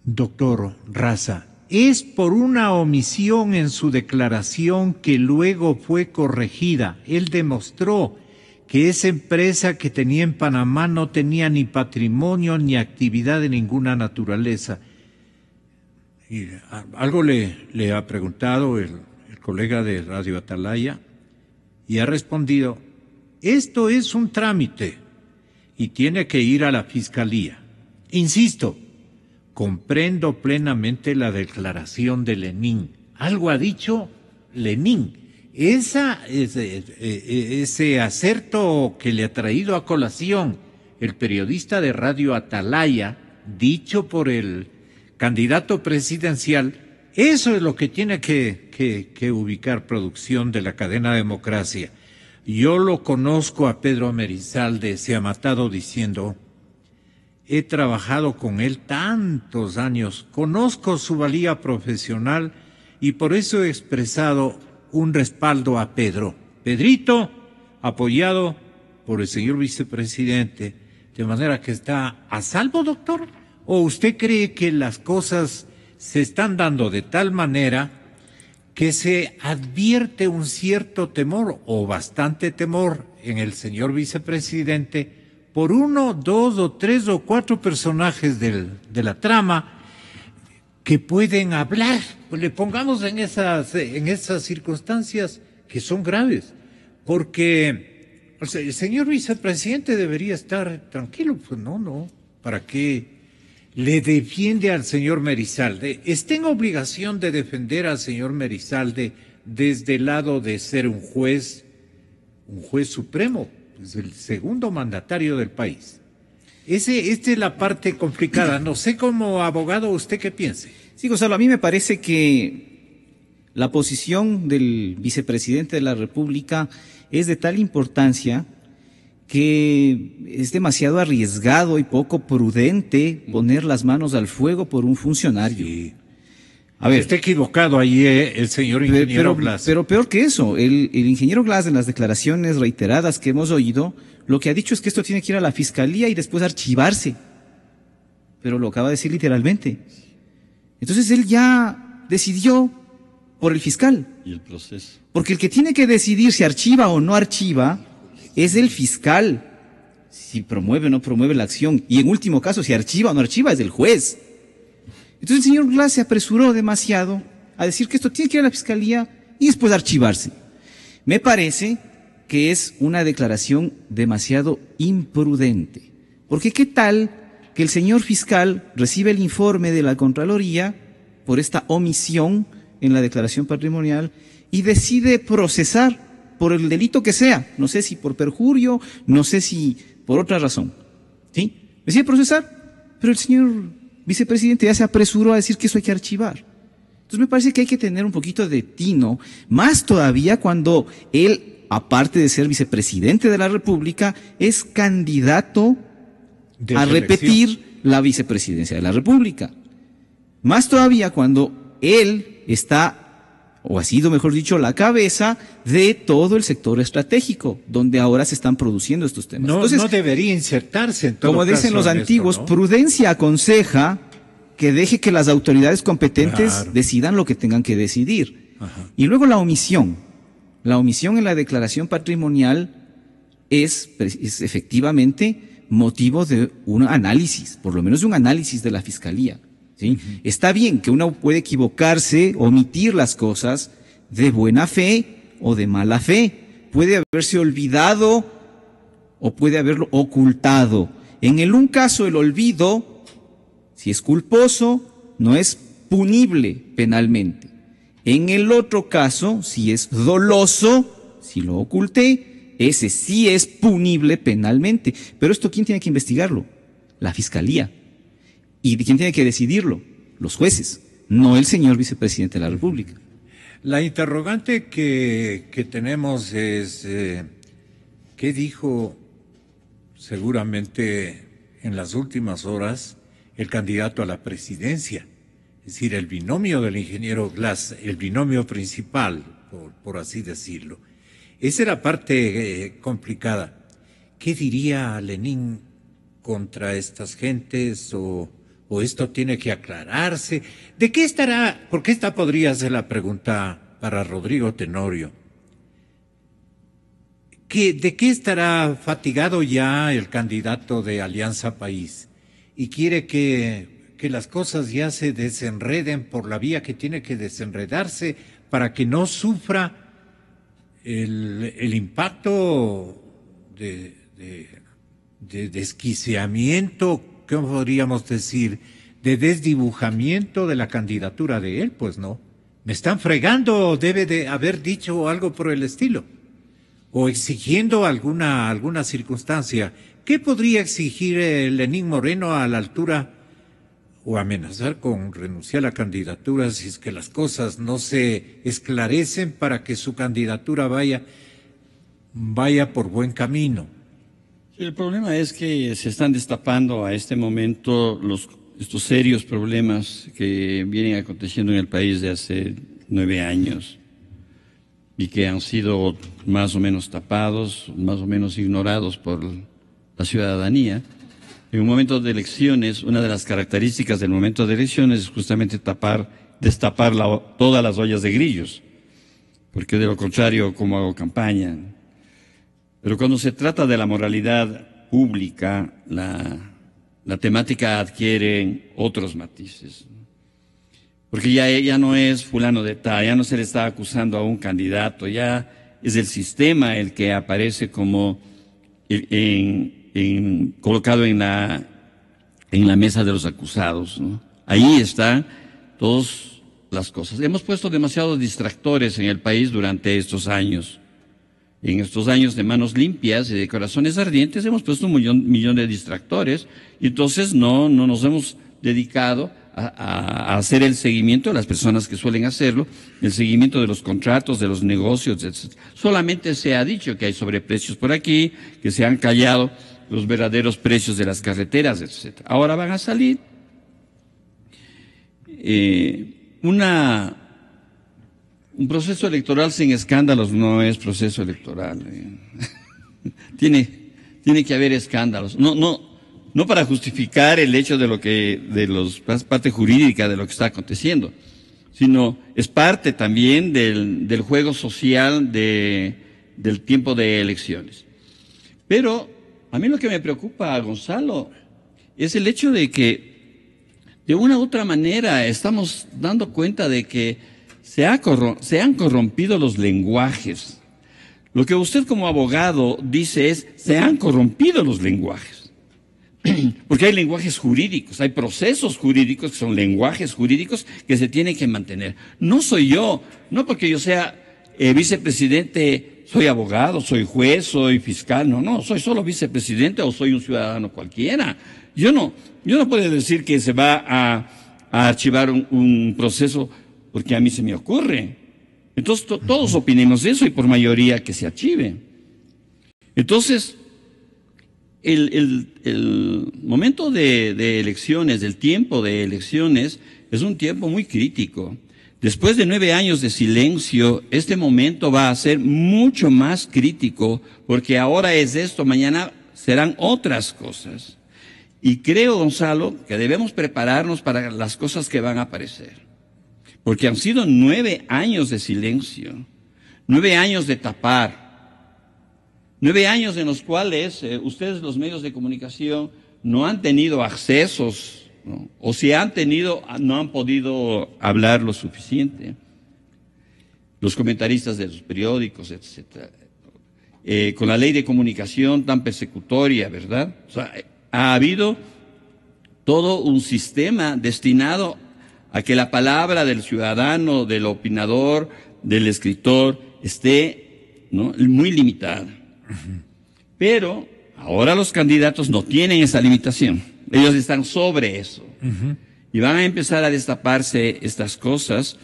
doctor Raza, es por una omisión en su declaración que luego fue corregida. Él demostró que esa empresa que tenía en Panamá no tenía ni patrimonio ni actividad de ninguna naturaleza. Y algo le ha preguntado el colega de Radio Atalaya y ha respondido, esto es un trámite y tiene que ir a la Fiscalía. Insisto, comprendo plenamente la declaración de Lenin. Algo ha dicho Lenin. Ese acerto que le ha traído a colación el periodista de Radio Atalaya, dicho por el candidato presidencial, eso es lo que tiene que ubicar producción de la cadena Democracia. Yo lo conozco a Pedro Merizalde, se ha matado diciendo, he trabajado con él tantos años, conozco su valía profesional y por eso he expresado un respaldo a Pedro. Pedrito, apoyado por el señor vicepresidente, de manera que está a salvo, doctor. ¿O usted cree que las cosas se están dando de tal manera que se advierte un cierto temor o bastante temor en el señor vicepresidente por 1, 2 o 3 o 4 personajes de la trama que pueden hablar? Pues le pongamos en esas circunstancias que son graves, porque el señor vicepresidente debería estar tranquilo. Pues no, ¿para qué le defiende al señor Merizalde? Está en obligación de defender al señor Merizalde desde el lado de ser un juez supremo, pues el segundo mandatario del país. Esta es la parte complicada. No sé, como abogado, ¿usted qué piense? Sí, Gonzalo, a mí me parece que la posición del vicepresidente de la República es de tal importancia que es demasiado arriesgado y poco prudente poner las manos al fuego por un funcionario. Sí. A ver, está equivocado ahí el señor ingeniero Glass. Pero peor que eso, el ingeniero Glass, en las declaraciones reiteradas que hemos oído, lo que ha dicho es que esto tiene que ir a la Fiscalía y después archivarse. Pero lo acaba de decir literalmente. Entonces él ya decidió por el fiscal. Y el proceso. Porque el que tiene que decidir si archiva o no archiva es el fiscal. Si promueve o no promueve la acción. Y en último caso, si archiva o no archiva, es el juez. Entonces el señor Glass se apresuró demasiado a decir que esto tiene que ir a la Fiscalía y después archivarse. Me parece que es una declaración demasiado imprudente. Porque ¿qué tal que el señor fiscal recibe el informe de la Contraloría por esta omisión en la declaración patrimonial y decide procesar por el delito que sea, no sé si por perjurio, no sé si por otra razón, ¿sí? Decide procesar, pero el señor vicepresidente ya se apresuró a decir que eso hay que archivar. Entonces me parece que hay que tener un poquito de tino, más todavía cuando él, aparte de ser vicepresidente de la República, es candidato a repetir la vicepresidencia de la República. Más todavía cuando él está, o ha sido, mejor dicho, la cabeza de todo el sector estratégico, donde ahora se están produciendo estos temas. Entonces, no debería insertarse en todo como dicen los antiguos, ¿no? Prudencia aconseja que deje que las autoridades competentes decidan lo que tengan que decidir. Ajá. Y luego la omisión. La omisión en la declaración patrimonial es efectivamente motivo de un análisis, por lo menos de un análisis de la Fiscalía, ¿sí? Está bien que uno puede equivocarse, omitir las cosas de buena fe o de mala fe. Puede haberse olvidado o puede haberlo ocultado. En el un caso, el olvido, si es culposo, no es punible penalmente. En el otro caso, si es doloso, si lo oculté, ese sí es punible penalmente. Pero esto, ¿quién tiene que investigarlo? La Fiscalía. ¿Y quién tiene que decidirlo? Los jueces, no el señor vicepresidente de la República. La interrogante que tenemos es, ¿qué dijo seguramente en las últimas horas el candidato a la presidencia? Es decir, el binomio del ingeniero Glass, el binomio principal, por así decirlo. Esa era parte complicada. ¿Qué diría Lenín contra estas gentes o esto tiene que aclararse? ¿De qué estará? Porque esta podría ser la pregunta para Rodrigo Tenorio. ¿De qué estará fatigado ya el candidato de Alianza País? Y quiere que las cosas ya se desenreden por la vía que tiene que desenredarse para que no sufra el impacto de desquiciamiento, ¿cómo podríamos decir? De desdibujamiento de la candidatura de él, pues no. Me están fregando, debe de haber dicho algo por el estilo. O exigiendo alguna circunstancia. ¿Qué podría exigir Lenín Moreno a la altura o amenazar con renunciar a la candidatura si es que las cosas no se esclarecen para que su candidatura vaya por buen camino? El problema es que se están destapando a este momento estos serios problemas que vienen aconteciendo en el país de hace 9 años y que han sido más o menos tapados, más o menos ignorados por la ciudadanía. En un momento de elecciones, una de las características del momento de elecciones es justamente destapar todas las ollas de grillos, porque de lo contrario, ¿cómo hago campaña? Pero cuando se trata de la moralidad pública, la temática adquiere otros matices, porque ya no es fulano de tal, ya no se le está acusando a un candidato, ya es el sistema el que aparece como colocado en la mesa de los acusados, ¿no? Ahí están todas las cosas. Hemos puesto demasiados distractores en el país durante estos años. En estos años de manos limpias y de corazones ardientes hemos puesto un millón de distractores y entonces no nos hemos dedicado a hacer el seguimiento de las personas que suelen hacerlo, el seguimiento de los contratos, de los negocios, etc. Solamente se ha dicho que hay sobreprecios por aquí, que se han callado los verdaderos precios de las carreteras, etc. Ahora van a salir un proceso electoral sin escándalos no es proceso electoral. Tiene que haber escándalos. No para justificar el hecho de la parte jurídica de lo que está aconteciendo, sino es parte también del juego social del tiempo de elecciones. Pero a mí lo que me preocupa, Gonzalo, es el hecho de que de una u otra manera estamos dando cuenta de que se han corrompido los lenguajes. Lo que usted como abogado dice es, se han corrompido los lenguajes. Porque hay lenguajes jurídicos, hay procesos jurídicos que son lenguajes jurídicos que se tienen que mantener. No soy yo, no porque yo sea vicepresidente, soy abogado, soy juez, soy fiscal, no, soy solo vicepresidente o soy un ciudadano cualquiera. Yo no puedo decir que se va a archivar un proceso porque a mí se me ocurre. Entonces todos opinemos eso y por mayoría que se archive. Entonces, el momento de elecciones, el tiempo de elecciones, es un tiempo muy crítico. Después de 9 años de silencio, este momento va a ser mucho más crítico, porque ahora es esto, mañana serán otras cosas. Y creo, Gonzalo, que debemos prepararnos para las cosas que van a aparecer. Porque han sido 9 años de silencio, 9 años de tapar. 9 años en los cuales ustedes, los medios de comunicación, no han tenido accesos, ¿no? O si han tenido, no han podido hablar lo suficiente. Los comentaristas de los periódicos, etcétera. Con la ley de comunicación tan persecutoria, ¿verdad? O sea, ha habido todo un sistema destinado a que la palabra del ciudadano, del opinador, del escritor, esté, ¿no?, muy limitada. Pero ahora los candidatos no tienen esa limitación. Ellos están sobre eso. Y van a empezar a destaparse estas cosas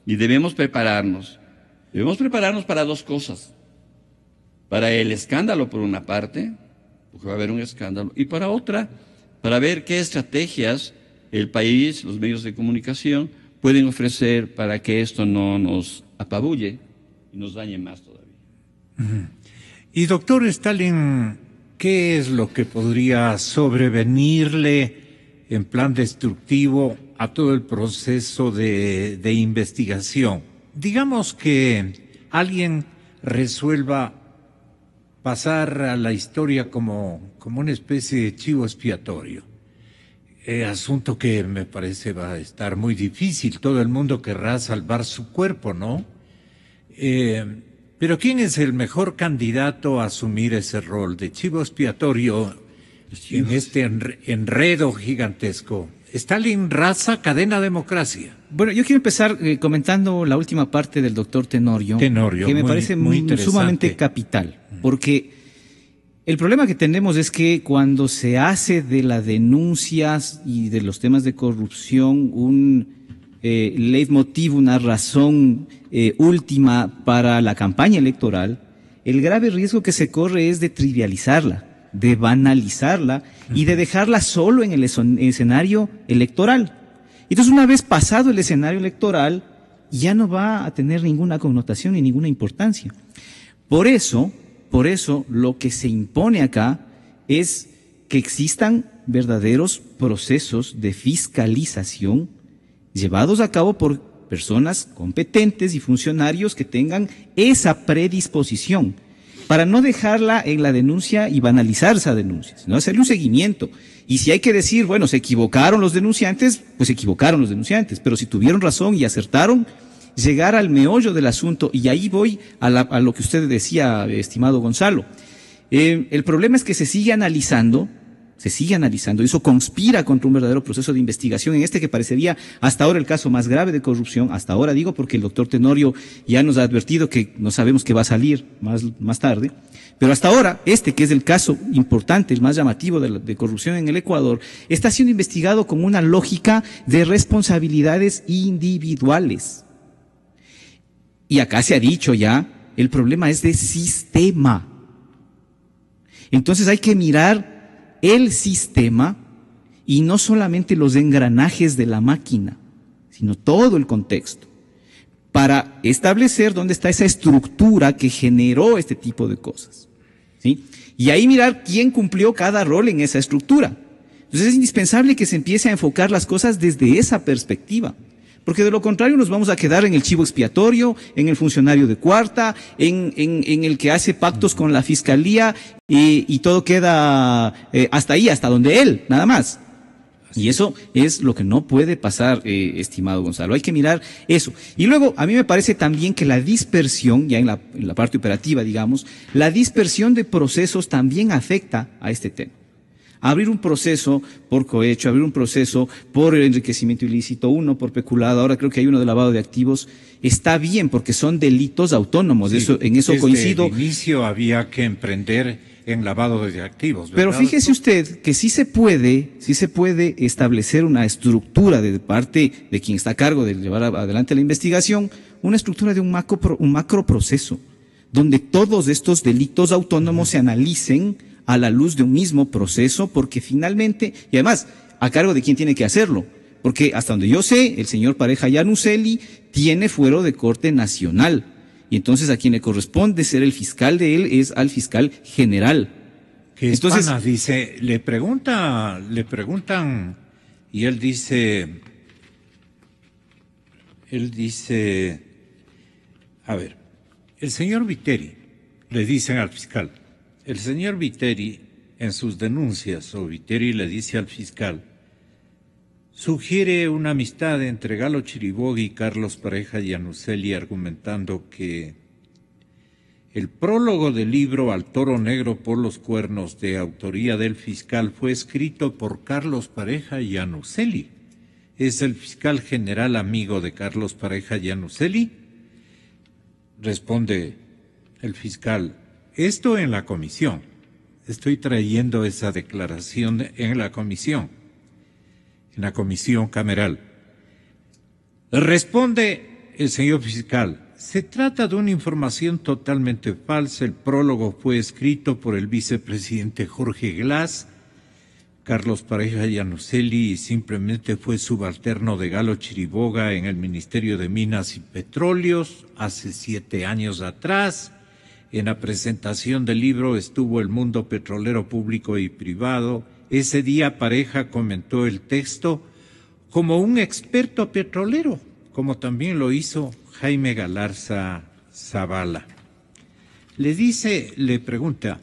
y debemos prepararnos. Debemos prepararnos para 2 cosas. Para el escándalo, por una parte, porque va a haber un escándalo, y para otra, para ver qué estrategias el país, los medios de comunicación, pueden ofrecer para que esto no nos apabulle y nos dañe más todavía. Y doctor Stalin, ¿qué es lo que podría sobrevenirle en plan destructivo a todo el proceso de investigación? Digamos que alguien resuelva pasar a la historia como una especie de chivo expiatorio. Asunto que me parece va a estar muy difícil. Todo el mundo querrá salvar su cuerpo, ¿no? Pero ¿quién es el mejor candidato a asumir ese rol de chivo expiatorio en este enredo gigantesco? Stalin, raza, cadena, democracia. Bueno, yo quiero empezar comentando la última parte del doctor Tenorio, que me parece sumamente capital, porque el problema que tenemos es que cuando se hace de las denuncias y de los temas de corrupción un leitmotiv, una razón última para la campaña electoral, el grave riesgo que se corre es de trivializarla, de banalizarla y de dejarla solo en el escenario electoral. Entonces, una vez pasado el escenario electoral, ya no va a tener ninguna connotación ni ninguna importancia. Por eso, lo que se impone acá es que existan verdaderos procesos de fiscalización llevados a cabo por personas competentes y funcionarios que tengan esa predisposición, para no dejarla en la denuncia y banalizar esa denuncia, sino hacerle un seguimiento. Y si hay que decir, bueno, se equivocaron los denunciantes, pues se equivocaron los denunciantes, pero si tuvieron razón y acertaron, llegar al meollo del asunto. Y ahí voy a lo que usted decía, estimado Gonzalo. El problema es que se sigue analizando, y eso conspira contra un verdadero proceso de investigación en este que parecería hasta ahora el caso más grave de corrupción. Hasta ahora digo porque el doctor Tenorio ya nos ha advertido que no sabemos qué va a salir más tarde. Pero hasta ahora, este que es el caso importante, el más llamativo de corrupción en el Ecuador, está siendo investigado con una lógica de responsabilidades individuales. Y acá se ha dicho ya, el problema es de sistema. Entonces hay que mirar el sistema y no solamente los engranajes de la máquina, sino todo el contexto, para establecer dónde está esa estructura que generó este tipo de cosas, ¿sí? Y ahí mirar quién cumplió cada rol en esa estructura. Entonces es indispensable que se empiece a enfocar las cosas desde esa perspectiva, porque de lo contrario nos vamos a quedar en el chivo expiatorio, en el funcionario de cuarta, en el que hace pactos con la fiscalía y todo queda hasta ahí, hasta donde él, nada más. Y eso es lo que no puede pasar, estimado Gonzalo. Hay que mirar eso. Y luego, a mí me parece también que la dispersión, ya en la parte operativa, digamos, la dispersión de procesos también afecta a este tema. Abrir un proceso por cohecho, abrir un proceso por enriquecimiento ilícito, uno por peculado, ahora creo que hay uno de lavado de activos, está bien porque son delitos autónomos, Sí, en eso coincido. Desde el inicio había que emprender en lavado de activos, ¿verdad? Pero fíjese usted que sí se puede establecer una estructura de parte de quien está a cargo de llevar adelante la investigación, una estructura de un macro proceso, donde todos estos delitos autónomos se analicen a la luz de un mismo proceso, porque finalmente, y además, a cargo de quién tiene que hacerlo, porque hasta donde yo sé, el señor Pareja Yannuzeli tiene fuero de corte nacional, y entonces a quien le corresponde ser el fiscal de él es al fiscal general. Que entonces, pana, dice, le preguntan, y él dice, a ver, el señor Viteri, le dicen al fiscal, el señor Viteri en sus denuncias, o Viteri le dice al fiscal, sugiere una amistad entre Galo Chiriboga y Carlos Pareja Yannuzeli, argumentando que el prólogo del libro Al toro negro por los cuernos, de autoría del fiscal, fue escrito por Carlos Pareja Yannuzeli. ¿Es el fiscal general amigo de Carlos Pareja Yannuzeli? Responde el fiscal, esto en la comisión. Estoy trayendo esa declaración en la comisión cameral. Responde el señor fiscal, se trata de una información totalmente falsa. El prólogo fue escrito por el vicepresidente Jorge Glass. Carlos Pareja Yannuzeli simplemente fue subalterno de Galo Chiriboga en el Ministerio de Minas y Petróleos hace 7 años atrás. En la presentación del libro estuvo el mundo petrolero público y privado. Ese día Pareja comentó el texto como un experto petrolero, como también lo hizo Jaime Galarza Zavala. Le pregunta,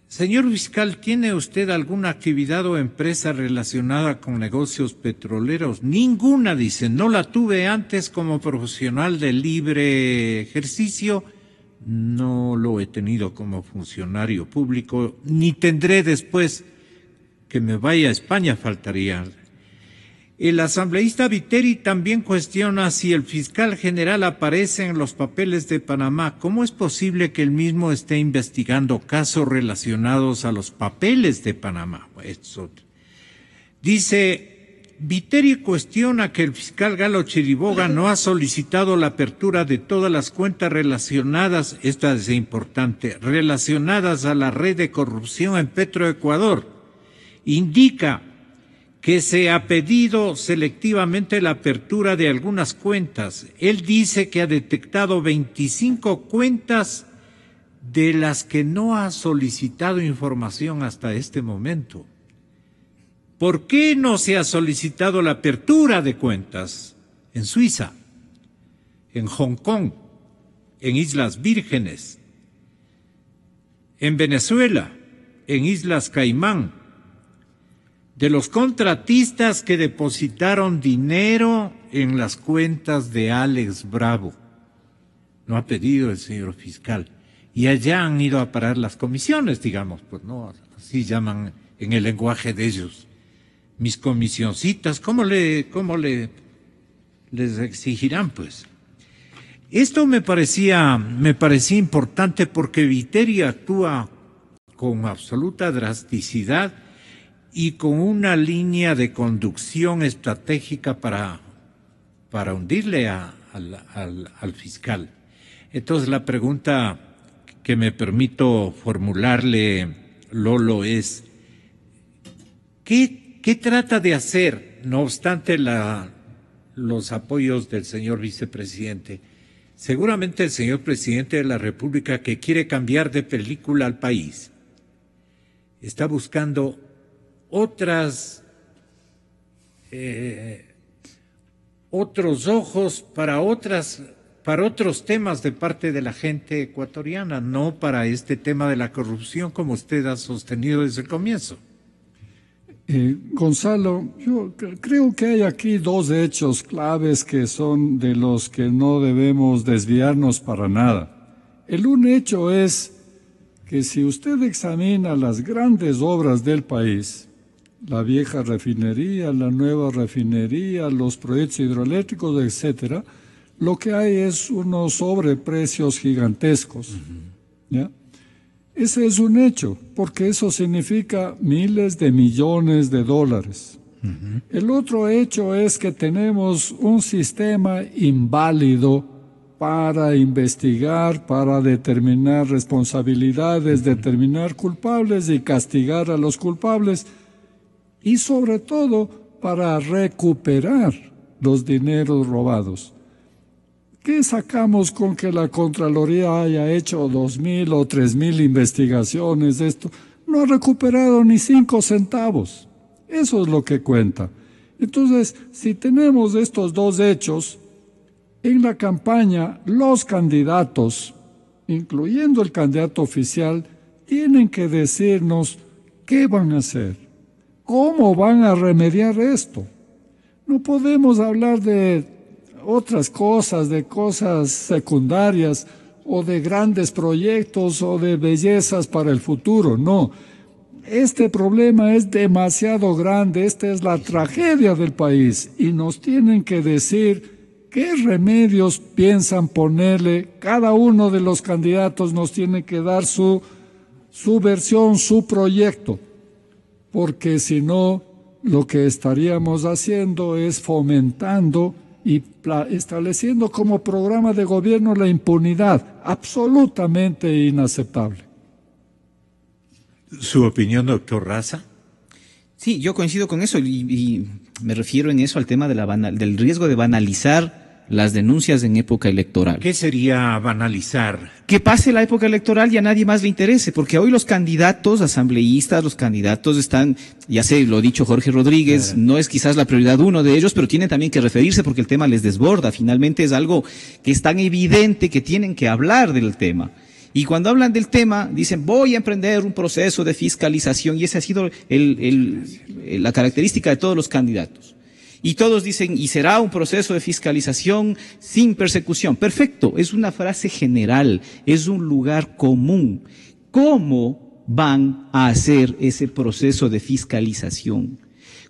señor fiscal, ¿tiene usted alguna actividad o empresa relacionada con negocios petroleros? Ninguna, dice, no la tuve antes como profesional de libre ejercicio, no lo he tenido como funcionario público, ni tendré después que me vaya a España, faltaría. El asambleísta Viteri también cuestiona si el fiscal general aparece en los papeles de Panamá. ¿Cómo es posible que él mismo esté investigando casos relacionados a los papeles de Panamá? Dice, Viteri cuestiona que el fiscal Galo Chiriboga no ha solicitado la apertura de todas las cuentas relacionadas, esta es importante, relacionadas a la red de corrupción en Petroecuador. Indica que se ha pedido selectivamente la apertura de algunas cuentas. Él dice que ha detectado 25 cuentas de las que no ha solicitado información hasta este momento. ¿Por qué no se ha solicitado la apertura de cuentas en Suiza, en Hong Kong, en Islas Vírgenes, en Venezuela, en Islas Caimán, de los contratistas que depositaron dinero en las cuentas de Alex Bravo? No ha pedido el señor fiscal. Y allá han ido a parar las comisiones, digamos, pues no, así llaman en el lenguaje de ellos. Mis comisioncitas, ¿cómo les exigirán, pues? Esto me parecía importante porque Viteri actúa con absoluta drasticidad y con una línea de conducción estratégica para hundirle al fiscal. Entonces la pregunta que me permito formularle, Lolo, es ¿qué trata de hacer, no obstante los apoyos del señor vicepresidente? Seguramente el señor presidente de la República, que quiere cambiar de película al país, está buscando otros ojos para otros temas de parte de la gente ecuatoriana, no para este tema de la corrupción como usted ha sostenido desde el comienzo. Gonzalo, yo creo que hay aquí 2 hechos claves que son de los que no debemos desviarnos para nada. El un hecho es que si usted examina las grandes obras del país, la vieja refinería, la nueva refinería, los proyectos hidroeléctricos, etcétera, lo que hay es unos sobreprecios gigantescos. ¿Ya? Ese es un hecho, porque eso significa miles de millones de dólares. El otro hecho es que tenemos un sistema inválido para investigar, para determinar responsabilidades, determinar culpables y castigar a los culpables, y sobre todo para recuperar los dineros robados. ¿Qué sacamos con que la Contraloría haya hecho 2.000 o 3.000 investigaciones de esto? No ha recuperado ni 5 centavos. Eso es lo que cuenta. Entonces, si tenemos estos dos hechos, en la campaña los candidatos, incluyendo el candidato oficial, tienen que decirnos qué van a hacer, cómo van a remediar esto. No podemos hablar de otras cosas, de cosas secundarias o de grandes proyectos o de bellezas para el futuro, no. Este problema es demasiado grande, esta es la tragedia del país y nos tienen que decir qué remedios piensan ponerle. Cada uno de los candidatos nos tiene que dar su versión, su proyecto, porque si no, lo que estaríamos haciendo es fomentando y estableciendo como programa de gobierno la impunidad, absolutamente inaceptable. ¿Su opinión, doctor Raza? Sí, yo coincido con eso y me refiero en eso al tema de del riesgo de banalizar las denuncias en época electoral. ¿Qué sería banalizar? Que pase la época electoral y a nadie más le interese, porque hoy los candidatos asambleístas, los candidatos están, ya sé, lo ha dicho Jorge Rodríguez, claro, no es quizás la prioridad uno de ellos, pero tienen también que referirse porque el tema les desborda. Finalmente es algo que es tan evidente que tienen que hablar del tema. Y cuando hablan del tema, dicen, voy a emprender un proceso de fiscalización, y esa ha sido la característica de todos los candidatos. Y todos dicen, y será un proceso de fiscalización sin persecución. Perfecto, es una frase general, es un lugar común. ¿Cómo van a hacer ese proceso de fiscalización?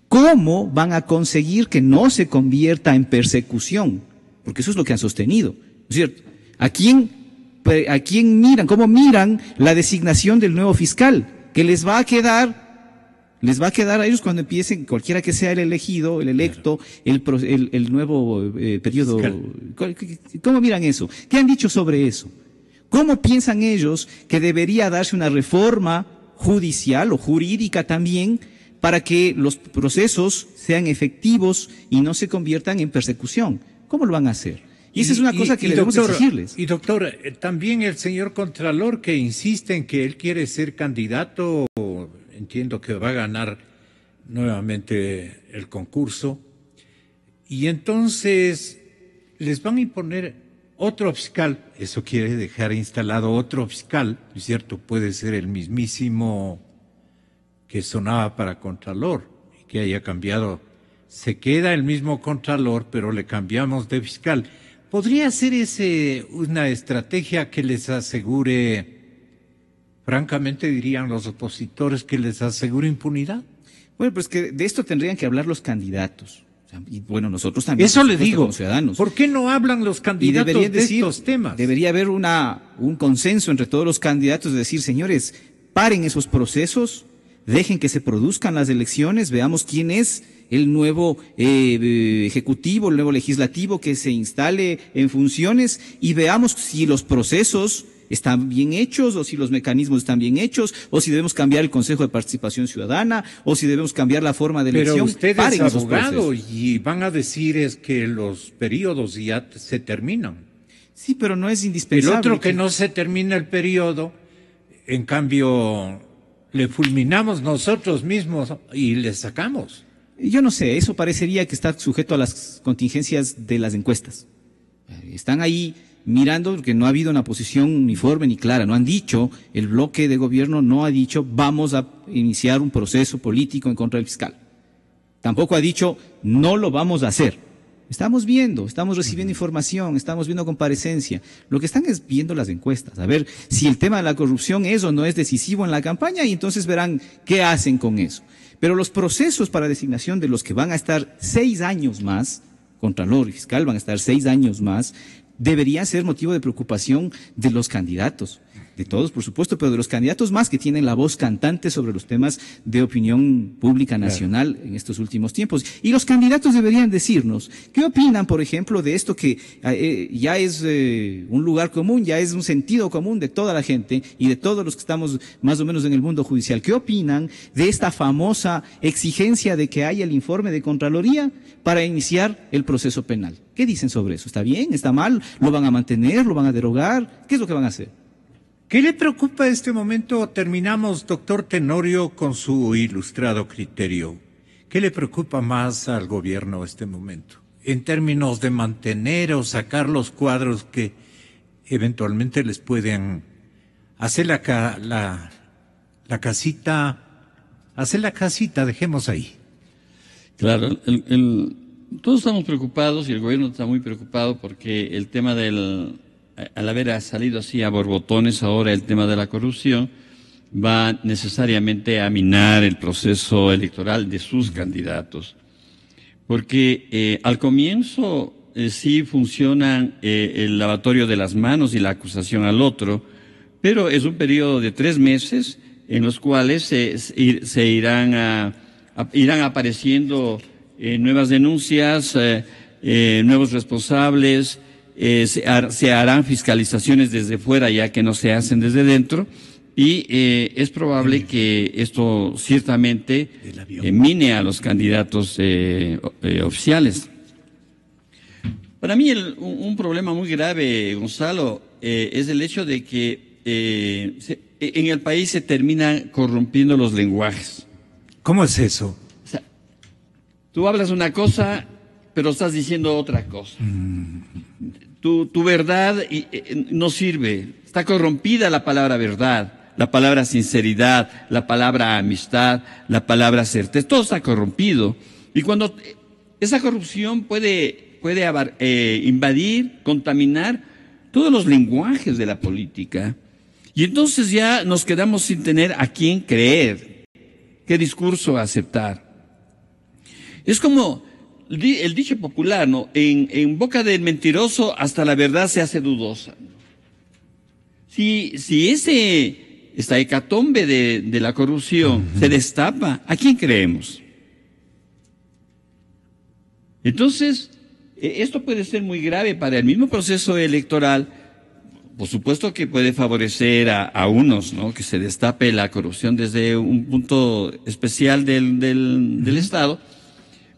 ¿Cómo van a conseguir que no se convierta en persecución? Porque eso es lo que han sostenido, ¿no es cierto? ¿A quién miran? ¿Cómo miran la designación del nuevo fiscal? Que les va a quedar a ellos cuando empiecen, cualquiera que sea el elegido, el electo, el nuevo periodo. ¿Cómo miran eso? ¿Qué han dicho sobre eso? ¿Cómo piensan ellos que debería darse una reforma judicial o jurídica también para que los procesos sean efectivos y no se conviertan en persecución? ¿Cómo lo van a hacer? Y esa es una cosa que debemos exigirles. Y doctor, también el señor Contralor que insiste en que él quiere ser candidato, entiendo que va a ganar nuevamente el concurso, y entonces les van a imponer otro fiscal. Eso quiere dejar instalado otro fiscal, ¿no es cierto? Puede ser el mismísimo que sonaba para Contralor y que haya cambiado. Se queda el mismo Contralor, pero le cambiamos de fiscal. ¿Podría ser una estrategia que les asegure, francamente dirían los opositores, que les asegure impunidad? Bueno, pues que de esto tendrían que hablar los candidatos. O sea, y bueno, nosotros también. Eso le digo, como ciudadanos. ¿Por qué no hablan los candidatos de estos temas? Debería haber un consenso entre todos los candidatos de decir, señores, paren esos procesos, dejen que se produzcan las elecciones, veamos quién es el nuevo ejecutivo, el nuevo legislativo que se instale en funciones y veamos si los procesos están bien hechos o si los mecanismos están bien hechos o si debemos cambiar el Consejo de Participación Ciudadana o si debemos cambiar la forma de elección. Pero usted es abogado y van a decir es que los periodos ya se terminan. Sí, pero no es indispensable. El otro que no se termina el periodo, en cambio, le fulminamos nosotros mismos y le sacamos. Yo no sé, eso parecería que está sujeto a las contingencias de las encuestas. Están ahí mirando porque no ha habido una posición uniforme ni clara. No han dicho, el bloque de gobierno no ha dicho vamos a iniciar un proceso político en contra del fiscal. Tampoco ha dicho no lo vamos a hacer. Estamos viendo, estamos recibiendo información, estamos viendo comparecencia. Lo que están es viendo las encuestas, a ver si el tema de la corrupción es o no es decisivo en la campaña y entonces verán qué hacen con eso. Pero los procesos para designación de los que van a estar 6 años más, Contralor y Fiscal van a estar 6 años más, debería ser motivo de preocupación de los candidatos. De todos, por supuesto, pero de los candidatos más que tienen la voz cantante sobre los temas de opinión pública nacional en estos últimos tiempos. Y los candidatos deberían decirnos qué opinan, por ejemplo, de esto que ya es un lugar común, ya es un sentido común de toda la gente y de todos los que estamos más o menos en el mundo judicial. ¿Qué opinan de esta famosa exigencia de que haya el informe de Contraloría para iniciar el proceso penal? ¿Qué dicen sobre eso? ¿Está bien? ¿Está mal? ¿Lo van a mantener? ¿Lo van a derogar? ¿Qué es lo que van a hacer? ¿Qué le preocupa en este momento? Terminamos, doctor Tenorio, con su ilustrado criterio. ¿Qué le preocupa más al gobierno en este momento? En términos de mantener o sacar los cuadros que eventualmente les pueden hacer la casita, dejemos ahí. Claro, todos estamos preocupados y el gobierno está muy preocupado porque el tema al haber salido así a borbotones ahora el tema de la corrupción, va necesariamente a minar el proceso electoral de sus candidatos. Porque al comienzo sí funciona el lavatorio de las manos y la acusación al otro, pero es un periodo de 3 meses en los cuales se irán apareciendo nuevas denuncias, nuevos responsables, se harán fiscalizaciones desde fuera ya que no se hacen desde dentro y es probable que esto ciertamente mine a los candidatos oficiales. Para mí un problema muy grave, Gonzalo, es el hecho de que en el país se terminan corrompiendo los lenguajes. ¿Cómo es eso? O sea, tú hablas una cosa, pero estás diciendo otra cosa. Tu verdad no sirve. Está corrompida la palabra verdad, la palabra sinceridad, la palabra amistad, la palabra certeza. Todo está corrompido. Y cuando esa corrupción puede invadir, contaminar todos los lenguajes de la política. Y entonces ya nos quedamos sin tener a quién creer, qué discurso aceptar. Es como el dicho popular, ¿no? En boca del mentiroso hasta la verdad se hace dudosa. Si esta hecatombe de la corrupción se destapa, ¿a quién creemos? Entonces, esto puede ser muy grave para el mismo proceso electoral. Por supuesto que puede favorecer a unos, ¿no? Que se destape la corrupción desde un punto especial del Estado.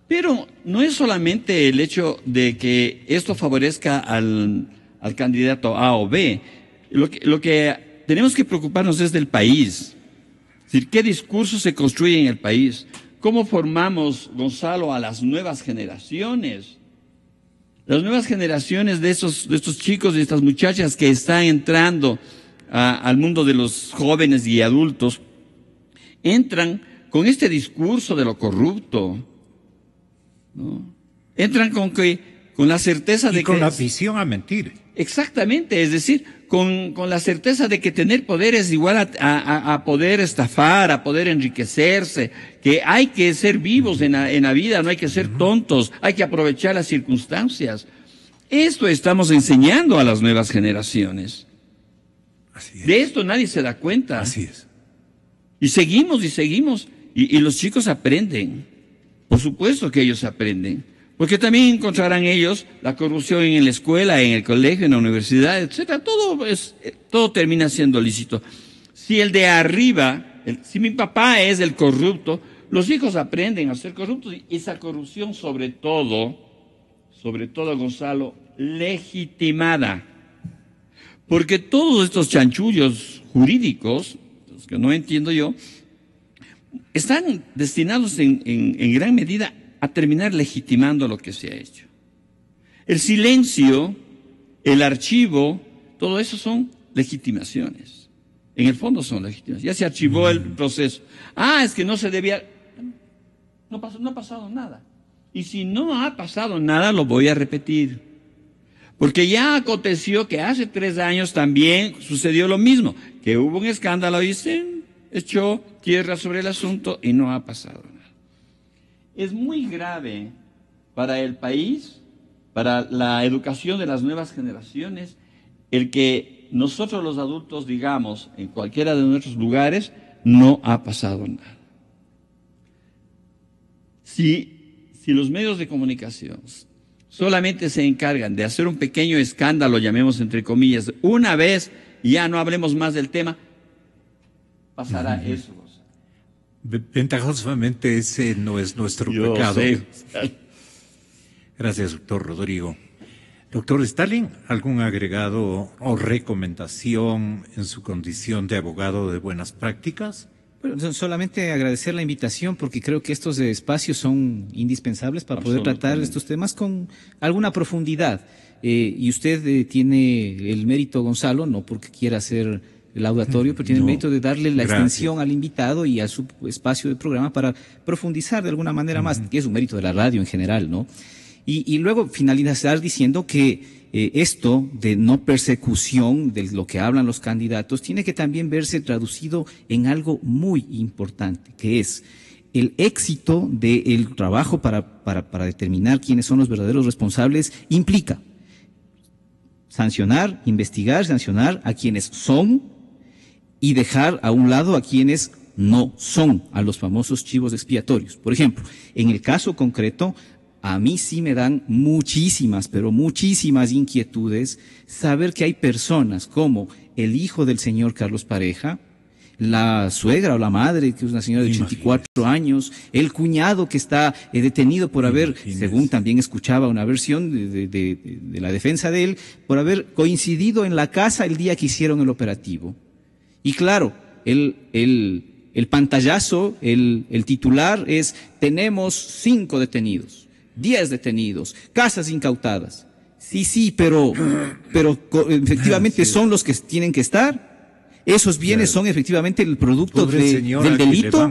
Pero no es solamente el hecho de que esto favorezca al candidato A o B. Lo que tenemos que preocuparnos es del país. Es decir, ¿qué discurso se construye en el país? ¿Cómo formamos, Gonzalo, a las nuevas generaciones? Las nuevas generaciones de estos chicos y estas muchachas que están entrando al mundo de los jóvenes y adultos, entran con este discurso de lo corrupto, ¿no? Entran con la certeza de que... con la visión a mentir. Exactamente, es decir, con la certeza de que tener poder es igual a poder estafar, a poder enriquecerse, que hay que ser vivos en la vida, no hay que ser tontos, hay que aprovechar las circunstancias. Esto estamos enseñando a las nuevas generaciones. Así es. De esto nadie se da cuenta. Así es. Y seguimos, y los chicos aprenden. Por supuesto que ellos aprenden. Porque también encontrarán ellos la corrupción en la escuela, en el colegio, en la universidad, etcétera. Todo termina siendo lícito. Si el de arriba, si mi papá es el corrupto, los hijos aprenden a ser corruptos. Y esa corrupción sobre todo, Gonzalo, legitimada. Porque todos estos chanchullos jurídicos, los que no entiendo yo, están destinados en gran medida a terminar legitimando lo que se ha hecho. El silencio, el archivo, todo eso son legitimaciones. En el fondo son legitimaciones. Ya se archivó el proceso. Es que no se debía... No ha pasado nada. Y si no ha pasado nada, lo voy a repetir. Porque ya aconteció que hace 3 años también sucedió lo mismo, que hubo un escándalo y se echó tierra sobre el asunto y no ha pasado nada. Es muy grave para el país, para la educación de las nuevas generaciones, el que nosotros los adultos digamos en cualquiera de nuestros lugares, no ha pasado nada. Si los medios de comunicación solamente se encargan de hacer un pequeño escándalo, llamemos entre comillas, una vez y ya no hablemos más del tema, pasará eso. Ventajosamente ese no es nuestro pecado. Sé. Gracias, doctor Rodrigo. Doctor Stalin, ¿algún agregado o recomendación en su condición de abogado de buenas prácticas? Bueno, solamente agradecer la invitación porque creo que estos espacios son indispensables para poder tratar estos temas con alguna profundidad. Y usted tiene el mérito, Gonzalo, no porque quiera hacer el laudatorio, pero tiene el mérito de darle la extensión al invitado y a su espacio de programa para profundizar de alguna manera más, que es un mérito de la radio en general, ¿no? Y luego finalizar diciendo que esto de no persecución de lo que hablan los candidatos tiene que también verse traducido en algo muy importante, que es el éxito del trabajo para determinar quiénes son los verdaderos responsables implica sancionar, investigar, sancionar a quienes son y dejar a un lado a quienes no son, a los famosos chivos expiatorios. Por ejemplo, en el caso concreto, a mí sí me dan muchísimas, pero muchísimas inquietudes saber que hay personas como el hijo del señor Carlos Pareja, la suegra o la madre, que es una señora de 84 años, el cuñado que está detenido por haber, según también escuchaba una versión de la defensa de él, por haber coincidido en la casa el día que hicieron el operativo. Y claro, el pantallazo, el titular es: tenemos 5 detenidos. 10 detenidos, casas incautadas. Sí, pero efectivamente son los que tienen que estar. Esos bienes son efectivamente el producto del delito.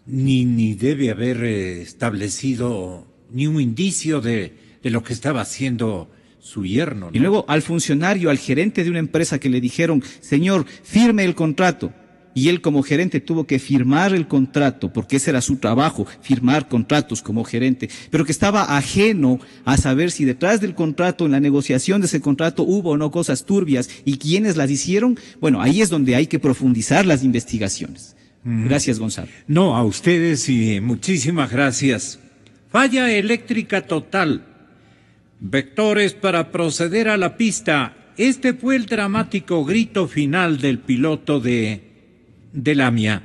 Ni debe haber establecido ni un indicio de lo que estaba haciendo su yerno, ¿no? Y luego al funcionario, al gerente de una empresa que le dijeron: señor, firme el contrato. Y él como gerente tuvo que firmar el contrato, porque ese era su trabajo, firmar contratos como gerente, pero que estaba ajeno a saber si detrás del contrato, en la negociación de ese contrato, hubo o no cosas turbias y quiénes las hicieron. Bueno, ahí es donde hay que profundizar las investigaciones. Gracias, Gonzalo. No, a ustedes y muchísimas gracias. Falla eléctrica total. Vectores para proceder a la pista. Este fue el dramático grito final del piloto de Lamia.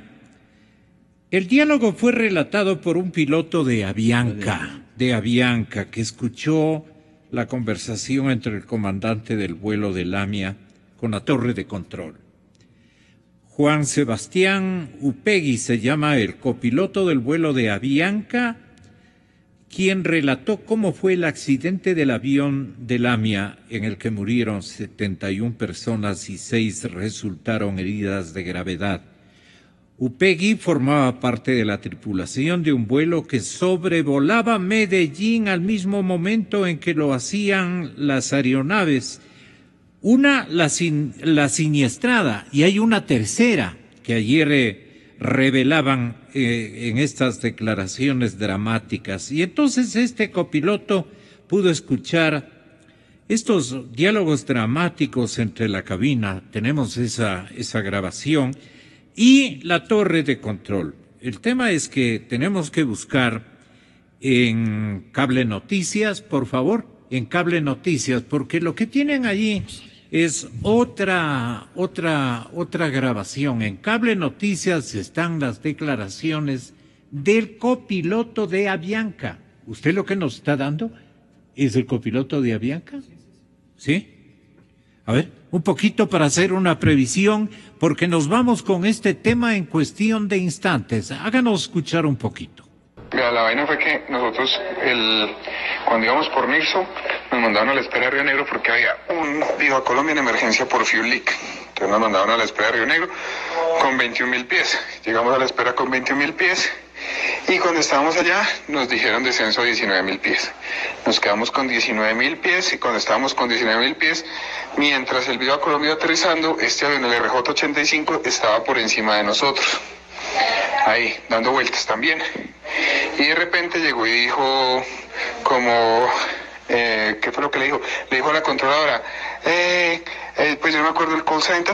El diálogo fue relatado por un piloto de Avianca, que escuchó la conversación entre el comandante del vuelo de Lamia con la torre de control. Juan Sebastián Upegui se llama el copiloto del vuelo de Avianca, quien relató cómo fue el accidente del avión de Lamia en el que murieron 71 personas y 6 resultaron heridas de gravedad. Upegui formaba parte de la tripulación de un vuelo que sobrevolaba Medellín al mismo momento en que lo hacían las aeronaves. Una, la siniestrada, y hay una tercera que ayer revelaban en estas declaraciones dramáticas. Y entonces este copiloto pudo escuchar estos diálogos dramáticos entre la cabina, tenemos esa grabación, y la torre de control. El tema es que tenemos que buscar en Cable Noticias, por favor, en Cable Noticias, porque lo que tienen allí es otra grabación. En Cable Noticias están las declaraciones del copiloto de Avianca. ¿Usted lo que nos está dando es el copiloto de Avianca? ¿Sí? A ver, un poquito para hacer una previsión, porque nos vamos con este tema en cuestión de instantes. Háganos escuchar un poquito. Mira, la vaina fue que nosotros, cuando íbamos por Nixo, nos mandaron a la espera de Río Negro porque había un Viva Colombia en emergencia por fuel leak. Entonces nos mandaron a la espera de Río Negro con 21.000 pies. Llegamos a la espera con 21.000 pies Y cuando estábamos allá, nos dijeron descenso a 19.000 pies. Nos quedamos con 19.000 pies, y cuando estábamos con 19.000 pies, mientras el Viva Colombia iba aterrizando, este avión, el RJ-85, estaba por encima de nosotros, ahí, dando vueltas también. Y de repente llegó y dijo, como, ¿qué fue lo que le dijo? Le dijo a la controladora, pues yo no me acuerdo el call sign,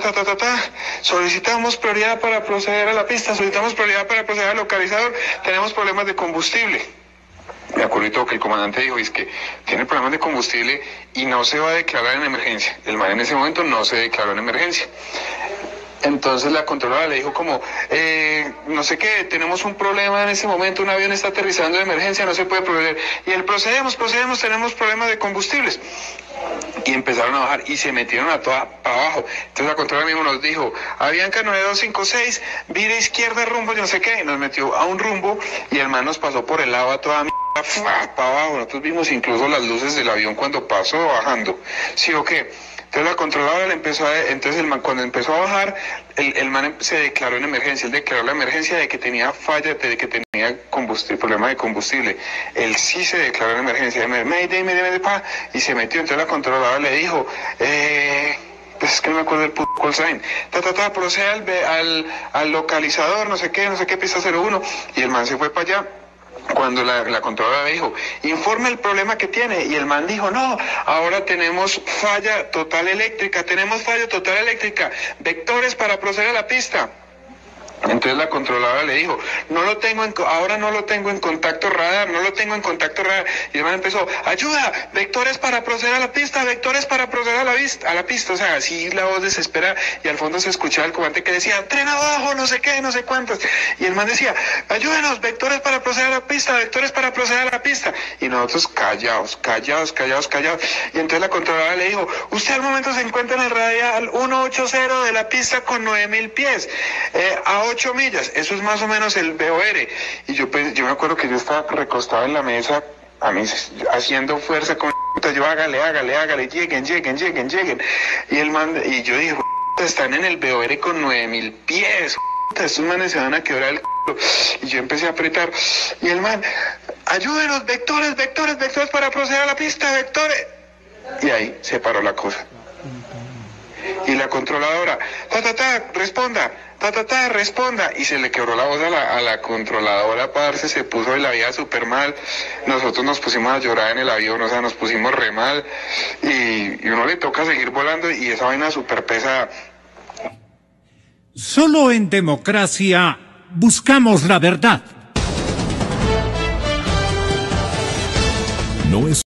solicitamos prioridad para proceder a la pista, solicitamos prioridad para proceder al localizador, tenemos problemas de combustible. Me acuerdo que el comandante dijo, es que tiene problemas de combustible y no se va a declarar en emergencia. El man en ese momento no se declaró en emergencia. Entonces la controladora le dijo como, no sé qué, tenemos un problema en ese momento, un avión está aterrizando de emergencia, no se puede proceder. Y él, procedemos, tenemos problemas de combustibles. Y empezaron a bajar y se metieron a toda para abajo. Entonces la controladora mismo nos dijo, Avianca 9256, vira izquierda rumbo, yo no sé qué, y nos metió a un rumbo y el man nos pasó por el lado a toda para abajo. Nosotros vimos incluso las luces del avión cuando pasó bajando. ¿Sí o qué? Entonces la controladora le empezó entonces el man, cuando empezó a bajar, el man se declaró en emergencia. Él declaró la emergencia de que tenía falla, de que tenía combustible, problema de combustible. Él sí se declaró en emergencia, y se metió. Entonces la controladora le dijo, pues es que no me acuerdo del call sign, procede al localizador, no sé qué, pista 01, y el man se fue para allá. Cuando la controladora dijo, informe el problema que tiene, y el man dijo, no, ahora tenemos falla total eléctrica, vectores para proceder a la pista. Entonces la controladora le dijo, ahora no lo tengo en contacto radar, y el man empezó, ayuda, vectores para proceder a la pista, a la pista, o sea, así la voz desesperada, y al fondo se escuchaba el comandante que decía, tren abajo, no sé qué, no sé cuántos, y el man decía, ayúdenos, vectores para proceder a la pista, y nosotros callados, y entonces la controladora le dijo, usted al momento se encuentra en el radial 180 de la pista con 9.000 pies, a 8 millas, eso es más o menos el BOR. Y yo me acuerdo que yo estaba recostado en la mesa, a mí haciendo fuerza con yo hágale, lleguen. Y el man, y yo dije, están en el BOR con 9.000 pies, estos manes se van a quebrar el culo. Y yo empecé a apretar, y el man, ayúdenos, vectores para proceder a la pista, vectores. Y ahí se paró la cosa. Y la controladora, responda, y se le quebró la voz a la controladora, parce, se puso de la vida súper mal. Nosotros nos pusimos a llorar en el avión, o sea, nos pusimos re mal, y uno le toca seguir volando, y esa vaina súper pesada. Solo en democracia buscamos la verdad. No es